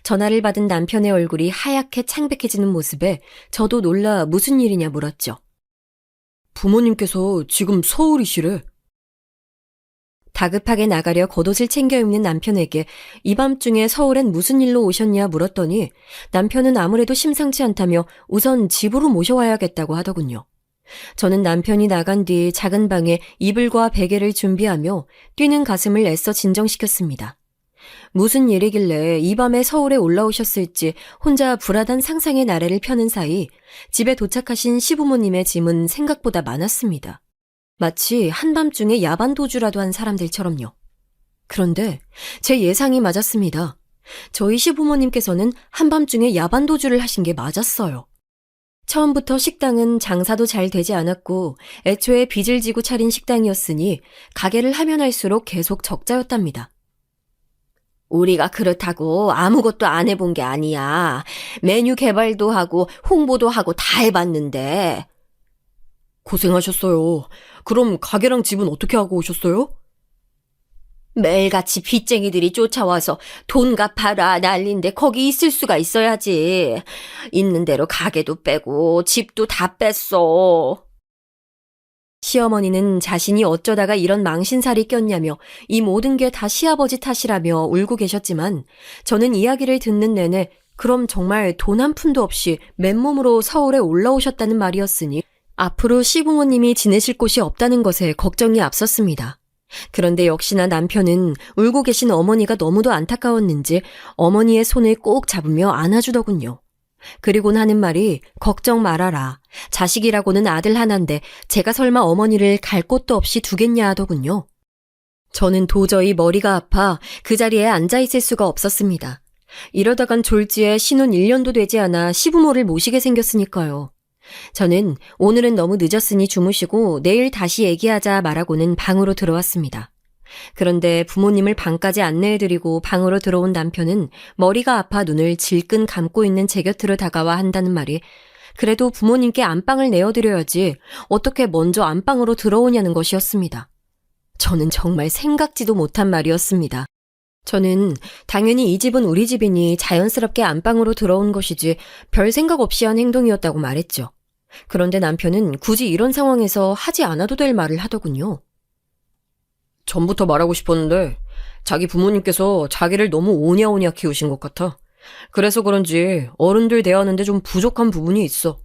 전화를 받은 남편의 얼굴이 하얗게 창백해지는 모습에 저도 놀라 무슨 일이냐 물었죠. 부모님께서 지금 서울이시래. 다급하게 나가려 겉옷을 챙겨 입는 남편에게 이 밤중에 서울엔 무슨 일로 오셨냐 물었더니 남편은 아무래도 심상치 않다며 우선 집으로 모셔와야겠다고 하더군요. 저는 남편이 나간 뒤 작은 방에 이불과 베개를 준비하며 뛰는 가슴을 애써 진정시켰습니다. 무슨 일이길래 이 밤에 서울에 올라오셨을지 혼자 불안한 상상의 나래를 펴는 사이 집에 도착하신 시부모님의 짐은 생각보다 많았습니다. 마치 한밤중에 야반도주라도 한 사람들처럼요. 그런데 제 예상이 맞았습니다. 저희 시부모님께서는 한밤중에 야반도주를 하신 게 맞았어요. 처음부터 식당은 장사도 잘 되지 않았고 애초에 빚을 지고 차린 식당이었으니 가게를 하면 할수록 계속 적자였답니다. 우리가 그렇다고 아무것도 안 해본 게 아니야. 메뉴 개발도 하고 홍보도 하고 다 해봤는데. 고생하셨어요. 그럼 가게랑 집은 어떻게 하고 오셨어요? 매일같이 빚쟁이들이 쫓아와서 돈 갚아라 난린데 거기 있을 수가 있어야지. 있는 대로 가게도 빼고 집도 다 뺐어. 시어머니는 자신이 어쩌다가 이런 망신살이 꼈냐며 이 모든 게 다 시아버지 탓이라며 울고 계셨지만 저는 이야기를 듣는 내내 그럼 정말 돈 한 푼도 없이 맨몸으로 서울에 올라오셨다는 말이었으니 앞으로 시부모님이 지내실 곳이 없다는 것에 걱정이 앞섰습니다. 그런데 역시나 남편은 울고 계신 어머니가 너무도 안타까웠는지 어머니의 손을 꼭 잡으며 안아주더군요. 그리고는 하는 말이 걱정 말아라. 자식이라고는 아들 하나인데 제가 설마 어머니를 갈 곳도 없이 두겠냐 하더군요. 저는 도저히 머리가 아파 그 자리에 앉아있을 수가 없었습니다. 이러다간 졸지에 신혼 1년도 되지 않아 시부모를 모시게 생겼으니까요. 저는 오늘은 너무 늦었으니 주무시고 내일 다시 얘기하자 말하고는 방으로 들어왔습니다. 그런데 부모님을 방까지 안내해드리고 방으로 들어온 남편은 머리가 아파 눈을 질끈 감고 있는 제 곁으로 다가와 한다는 말이 그래도 부모님께 안방을 내어드려야지 어떻게 먼저 안방으로 들어오냐는 것이었습니다. 저는 정말 생각지도 못한 말이었습니다. 저는 당연히 이 집은 우리 집이니 자연스럽게 안방으로 들어온 것이지 별 생각 없이 한 행동이었다고 말했죠. 그런데 남편은 굳이 이런 상황에서 하지 않아도 될 말을 하더군요. 전부터 말하고 싶었는데 자기 부모님께서 자기를 너무 오냐오냐 키우신 것 같아. 그래서 그런지 어른들 대하는데 좀 부족한 부분이 있어.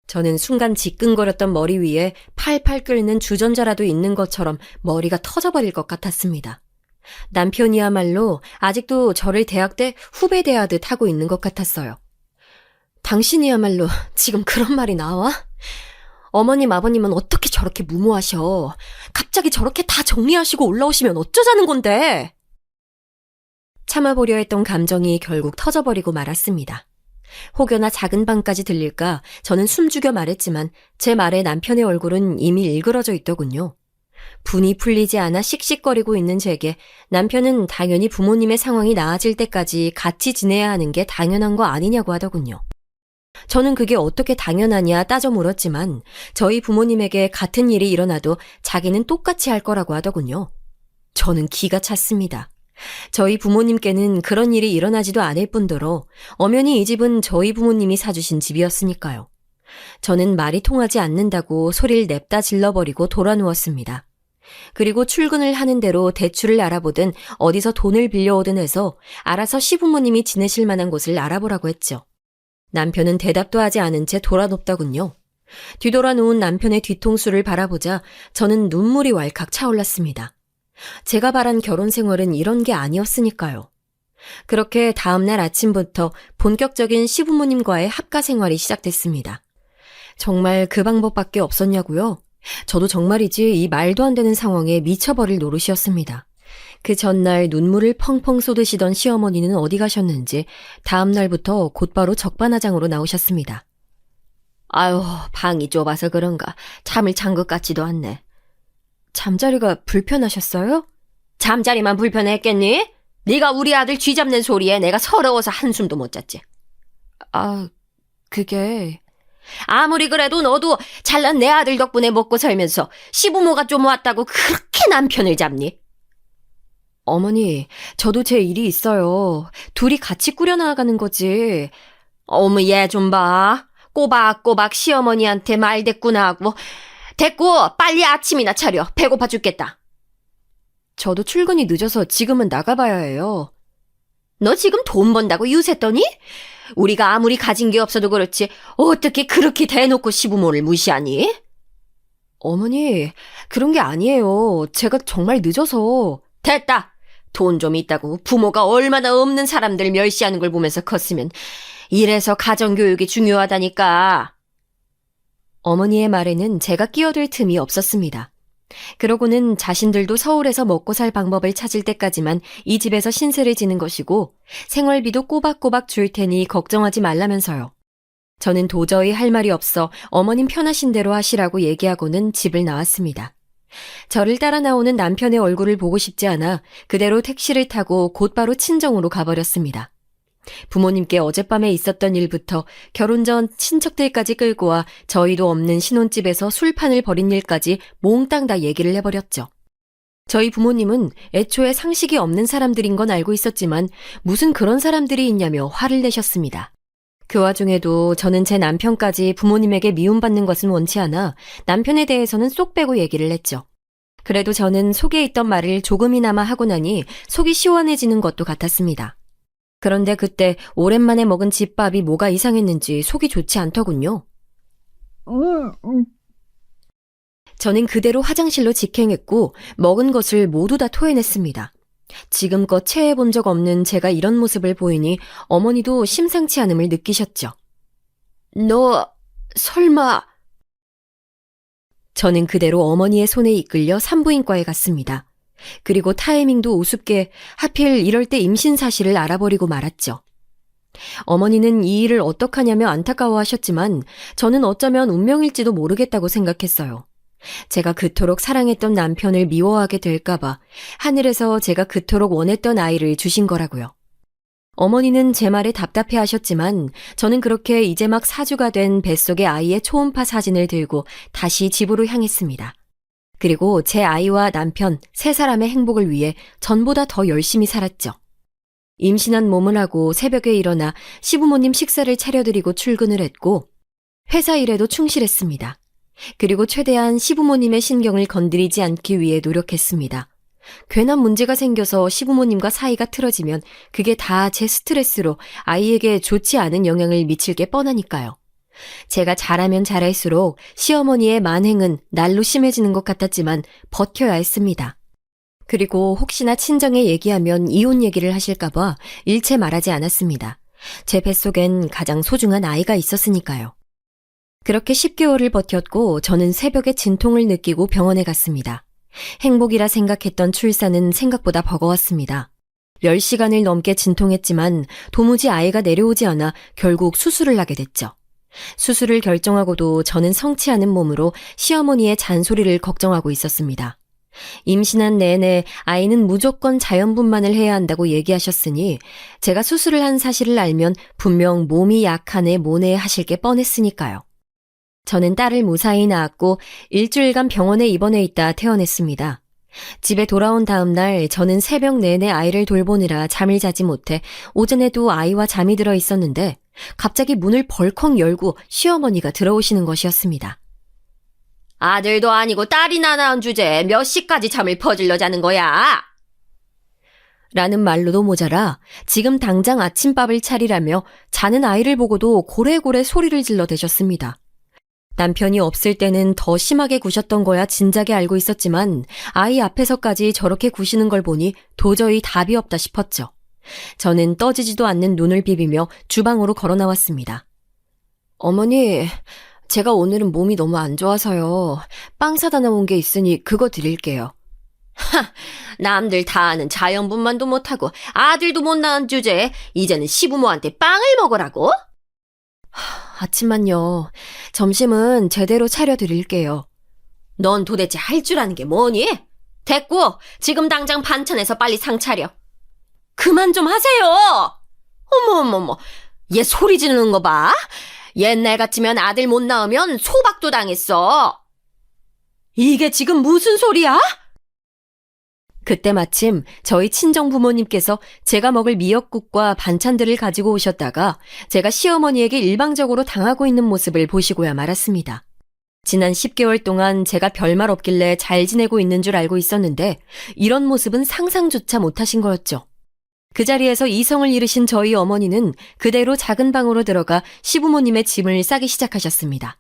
저는 순간 지끈거렸던 머리 위에 팔팔 끓는 주전자라도 있는 것처럼 머리가 터져버릴 것 같았습니다. 남편이야말로 아직도 저를 대학 때 후배 대하듯 하고 있는 것 같았어요. 당신이야말로 지금 그런 말이 나와? 어머님, 아버님은 어떻게 저렇게 무모하셔? 갑자기 저렇게 다 정리하시고 올라오시면 어쩌자는 건데? 참아보려 했던 감정이 결국 터져버리고 말았습니다. 혹여나 작은 방까지 들릴까 저는 숨죽여 말했지만 제 말에 남편의 얼굴은 이미 일그러져 있더군요. 분이 풀리지 않아 씩씩거리고 있는 제게 남편은 당연히 부모님의 상황이 나아질 때까지 같이 지내야 하는 게 당연한 거 아니냐고 하더군요. 저는 그게 어떻게 당연하냐 따져 물었지만 저희 부모님에게 같은 일이 일어나도 자기는 똑같이 할 거라고 하더군요. 저는 기가 찼습니다. 저희 부모님께는 그런 일이 일어나지도 않을 뿐더러 엄연히 이 집은 저희 부모님이 사주신 집이었으니까요. 저는 말이 통하지 않는다고 소리를 냅다 질러버리고 돌아누웠습니다. 그리고 출근을 하는 대로 대출을 알아보든 어디서 돈을 빌려오든 해서 알아서 시부모님이 지내실 만한 곳을 알아보라고 했죠. 남편은 대답도 하지 않은 채 돌아눕더군요. 뒤돌아 누운 남편의 뒤통수를 바라보자 저는 눈물이 왈칵 차올랐습니다. 제가 바란 결혼 생활은 이런 게 아니었으니까요. 그렇게 다음날 아침부터 본격적인 시부모님과의 합가 생활이 시작됐습니다. 정말 그 방법밖에 없었냐고요? 저도 정말이지 이 말도 안 되는 상황에 미쳐버릴 노릇이었습니다. 그 전날 눈물을 펑펑 쏟으시던 시어머니는 어디 가셨는지 다음 날부터 곧바로 적반하장으로 나오셨습니다. 아유, 방이 좁아서 그런가 잠을 잔 것 같지도 않네. 잠자리가 불편하셨어요? 잠자리만 불편했겠니? 네가 우리 아들 쥐잡는 소리에 내가 서러워서 한숨도 못 잤지. 아, 그게... 아무리 그래도 너도 잘난 내 아들 덕분에 먹고 살면서 시부모가 좀 왔다고 그렇게 남편을 잡니? 어머니, 저도 제 일이 있어요. 둘이 같이 꾸려나가는 거지. 어머, 얘 좀 봐. 꼬박꼬박 시어머니한테 말대꾸나 하고. 됐고, 빨리 아침이나 차려. 배고파 죽겠다. 저도 출근이 늦어서 지금은 나가봐야 해요. 너 지금 돈 번다고 유세떠니? 우리가 아무리 가진 게 없어도 그렇지 어떻게 그렇게 대놓고 시부모를 무시하니? 어머니, 그런 게 아니에요. 제가 정말 늦어서. 됐다. 돈 좀 있다고 부모가 얼마나 없는 사람들 멸시하는 걸 보면서 컸으면 이래서 가정교육이 중요하다니까. 어머니의 말에는 제가 끼어들 틈이 없었습니다. 그러고는 자신들도 서울에서 먹고 살 방법을 찾을 때까지만 이 집에서 신세를 지는 것이고 생활비도 꼬박꼬박 줄 테니 걱정하지 말라면서요. 저는 도저히 할 말이 없어 어머님 편하신 대로 하시라고 얘기하고는 집을 나왔습니다. 저를 따라 나오는 남편의 얼굴을 보고 싶지 않아 그대로 택시를 타고 곧바로 친정으로 가버렸습니다. 부모님께 어젯밤에 있었던 일부터 결혼 전 친척들까지 끌고 와 저희도 없는 신혼집에서 술판을 벌인 일까지 몽땅 다 얘기를 해버렸죠. 저희 부모님은 애초에 상식이 없는 사람들인 건 알고 있었지만 무슨 그런 사람들이 있냐며 화를 내셨습니다. 그 와중에도 저는 제 남편까지 부모님에게 미움받는 것은 원치 않아 남편에 대해서는 쏙 빼고 얘기를 했죠. 그래도 저는 속에 있던 말을 조금이나마 하고 나니 속이 시원해지는 것도 같았습니다. 그런데 그때 오랜만에 먹은 집밥이 뭐가 이상했는지 속이 좋지 않더군요. 저는 그대로 화장실로 직행했고 먹은 것을 모두 다 토해냈습니다. 지금껏 체해본 적 없는 제가 이런 모습을 보이니 어머니도 심상치 않음을 느끼셨죠. 너 설마... 저는 그대로 어머니의 손에 이끌려 산부인과에 갔습니다. 그리고 타이밍도 우습게 하필 이럴 때 임신 사실을 알아버리고 말았죠. 어머니는 이 일을 어떡하냐며 안타까워하셨지만 저는 어쩌면 운명일지도 모르겠다고 생각했어요. 제가 그토록 사랑했던 남편을 미워하게 될까봐 하늘에서 제가 그토록 원했던 아이를 주신 거라고요. 어머니는 제 말에 답답해하셨지만 저는 그렇게 이제 막 사주가 된 뱃속의 아이의 초음파 사진을 들고 다시 집으로 향했습니다. 그리고 제 아이와 남편, 세 사람의 행복을 위해 전보다 더 열심히 살았죠. 임신한 몸을 하고 새벽에 일어나 시부모님 식사를 차려드리고 출근을 했고 회사 일에도 충실했습니다. 그리고 최대한 시부모님의 신경을 건드리지 않기 위해 노력했습니다. 괜한 문제가 생겨서 시부모님과 사이가 틀어지면 그게 다 제 스트레스로 아이에게 좋지 않은 영향을 미칠 게 뻔하니까요. 제가 잘하면 잘할수록 시어머니의 만행은 날로 심해지는 것 같았지만 버텨야 했습니다. 그리고 혹시나 친정에 얘기하면 이혼 얘기를 하실까봐 일체 말하지 않았습니다. 제 뱃속엔 가장 소중한 아이가 있었으니까요. 그렇게 10개월을 버텼고 저는 새벽에 진통을 느끼고 병원에 갔습니다. 행복이라 생각했던 출산은 생각보다 버거웠습니다. 10시간을 넘게 진통했지만 도무지 아이가 내려오지 않아 결국 수술을 하게 됐죠. 수술을 결정하고도 저는 성치 않은 몸으로 시어머니의 잔소리를 걱정하고 있었습니다. 임신한 내내 아이는 무조건 자연분만을 해야 한다고 얘기하셨으니 제가 수술을 한 사실을 알면 분명 몸이 약하네 뭐네 하실 게 뻔했으니까요. 저는 딸을 무사히 낳았고 일주일간 병원에 입원해 있다 퇴원했습니다. 집에 돌아온 다음 날 저는 새벽 내내 아이를 돌보느라 잠을 자지 못해 오전에도 아이와 잠이 들어 있었는데 갑자기 문을 벌컥 열고 시어머니가 들어오시는 것이었습니다. 아들도 아니고 딸이나 낳은 주제에 몇 시까지 잠을 퍼질러 자는 거야? 라는 말로도 모자라 지금 당장 아침밥을 차리라며 자는 아이를 보고도 고래고래 소리를 질러 대셨습니다. 남편이 없을 때는 더 심하게 구셨던 거야 진작에 알고 있었지만 아이 앞에서까지 저렇게 구시는 걸 보니 도저히 답이 없다 싶었죠. 저는 떠지지도 않는 눈을 비비며 주방으로 걸어 나왔습니다. 어머니, 제가 오늘은 몸이 너무 안 좋아서요. 빵 사다 놓은 게 있으니 그거 드릴게요. 남들 다 아는 자연분만도 못하고 아들도 못 낳은 주제에 이제는 시부모한테 빵을 먹으라고? 아침만요. 점심은 제대로 차려드릴게요. 넌 도대체 할 줄 아는 게 뭐니? 됐고, 지금 당장 반찬에서 빨리 상 차려. 그만 좀 하세요! 어머어머머, 얘 소리 지르는 거 봐. 옛날 같으면 아들 못 낳으면 소박도 당했어. 이게 지금 무슨 소리야? 그때 마침 저희 친정 부모님께서 제가 먹을 미역국과 반찬들을 가지고 오셨다가 제가 시어머니에게 일방적으로 당하고 있는 모습을 보시고야 말았습니다. 지난 10개월 동안 제가 별말 없길래 잘 지내고 있는 줄 알고 있었는데 이런 모습은 상상조차 못하신 거였죠. 그 자리에서 이성을 잃으신 저희 어머니는 그대로 작은 방으로 들어가 시부모님의 짐을 싸기 시작하셨습니다.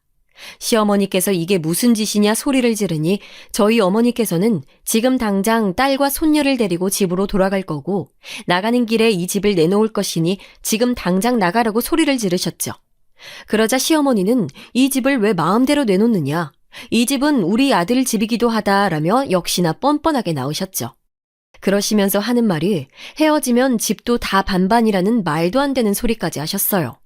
시어머니께서 이게 무슨 짓이냐 소리를 지르니 저희 어머니께서는 지금 당장 딸과 손녀를 데리고 집으로 돌아갈 거고 나가는 길에 이 집을 내놓을 것이니 지금 당장 나가라고 소리를 지르셨죠. 그러자 시어머니는 이 집을 왜 마음대로 내놓느냐, 이 집은 우리 아들 집이기도 하다라며 역시나 뻔뻔하게 나오셨죠. 그러시면서 하는 말이 헤어지면 집도 다 반반이라는 말도 안 되는 소리까지 하셨어요.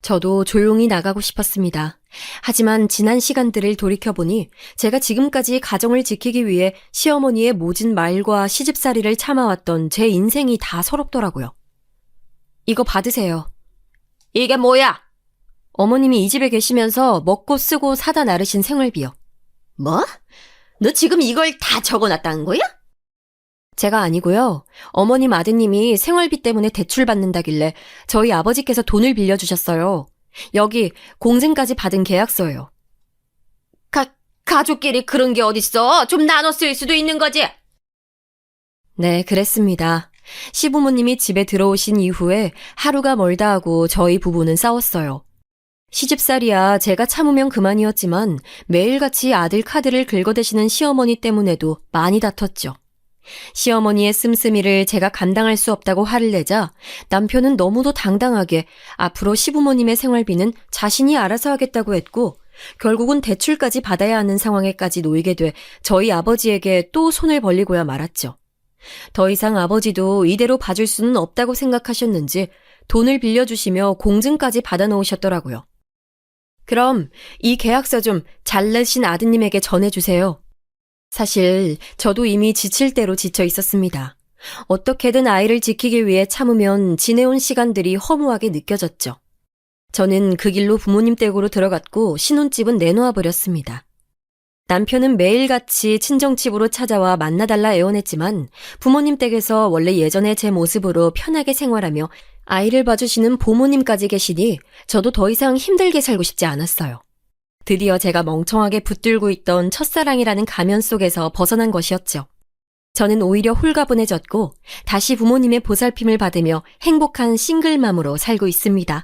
저도 조용히 나가고 싶었습니다. 하지만 지난 시간들을 돌이켜보니 제가 지금까지 가정을 지키기 위해 시어머니의 모진 말과 시집살이를 참아왔던 제 인생이 다 서럽더라고요. 이거 받으세요. 이게 뭐야? 어머님이 이 집에 계시면서 먹고 쓰고 사다 나르신 생활비요. 뭐? 너 지금 이걸 다 적어놨다는 거야? 제가 아니고요. 어머님 아드님이 생활비 때문에 대출받는다길래 저희 아버지께서 돈을 빌려주셨어요. 여기 공증까지 받은 계약서예요. 가족끼리 그런 게 어딨어? 좀 나눠 쓸 수도 있는 거지? 네, 그랬습니다. 시부모님이 집에 들어오신 이후에 하루가 멀다 하고 저희 부부는 싸웠어요. 시집살이야 제가 참으면 그만이었지만 매일같이 아들 카드를 긁어대시는 시어머니 때문에도 많이 다퉜죠. 시어머니의 씀씀이를 제가 감당할 수 없다고 화를 내자 남편은 너무도 당당하게 앞으로 시부모님의 생활비는 자신이 알아서 하겠다고 했고 결국은 대출까지 받아야 하는 상황에까지 놓이게 돼 저희 아버지에게 또 손을 벌리고야 말았죠. 더 이상 아버지도 이대로 봐줄 수는 없다고 생각하셨는지 돈을 빌려주시며 공증까지 받아놓으셨더라고요. 그럼 이 계약서 좀 잘나신 아드님에게 전해주세요. 사실 저도 이미 지칠 대로 지쳐 있었습니다. 어떻게든 아이를 지키기 위해 참으면 지내온 시간들이 허무하게 느껴졌죠. 저는 그 길로 부모님 댁으로 들어갔고 신혼집은 내놓아 버렸습니다. 남편은 매일같이 친정집으로 찾아와 만나달라 애원했지만 부모님 댁에서 원래 예전의 제 모습으로 편하게 생활하며 아이를 봐주시는 부모님까지 계시니 저도 더 이상 힘들게 살고 싶지 않았어요. 드디어 제가 멍청하게 붙들고 있던 첫사랑이라는 가면 속에서 벗어난 것이었죠. 저는 오히려 홀가분해졌고 다시 부모님의 보살핌을 받으며 행복한 싱글맘으로 살고 있습니다.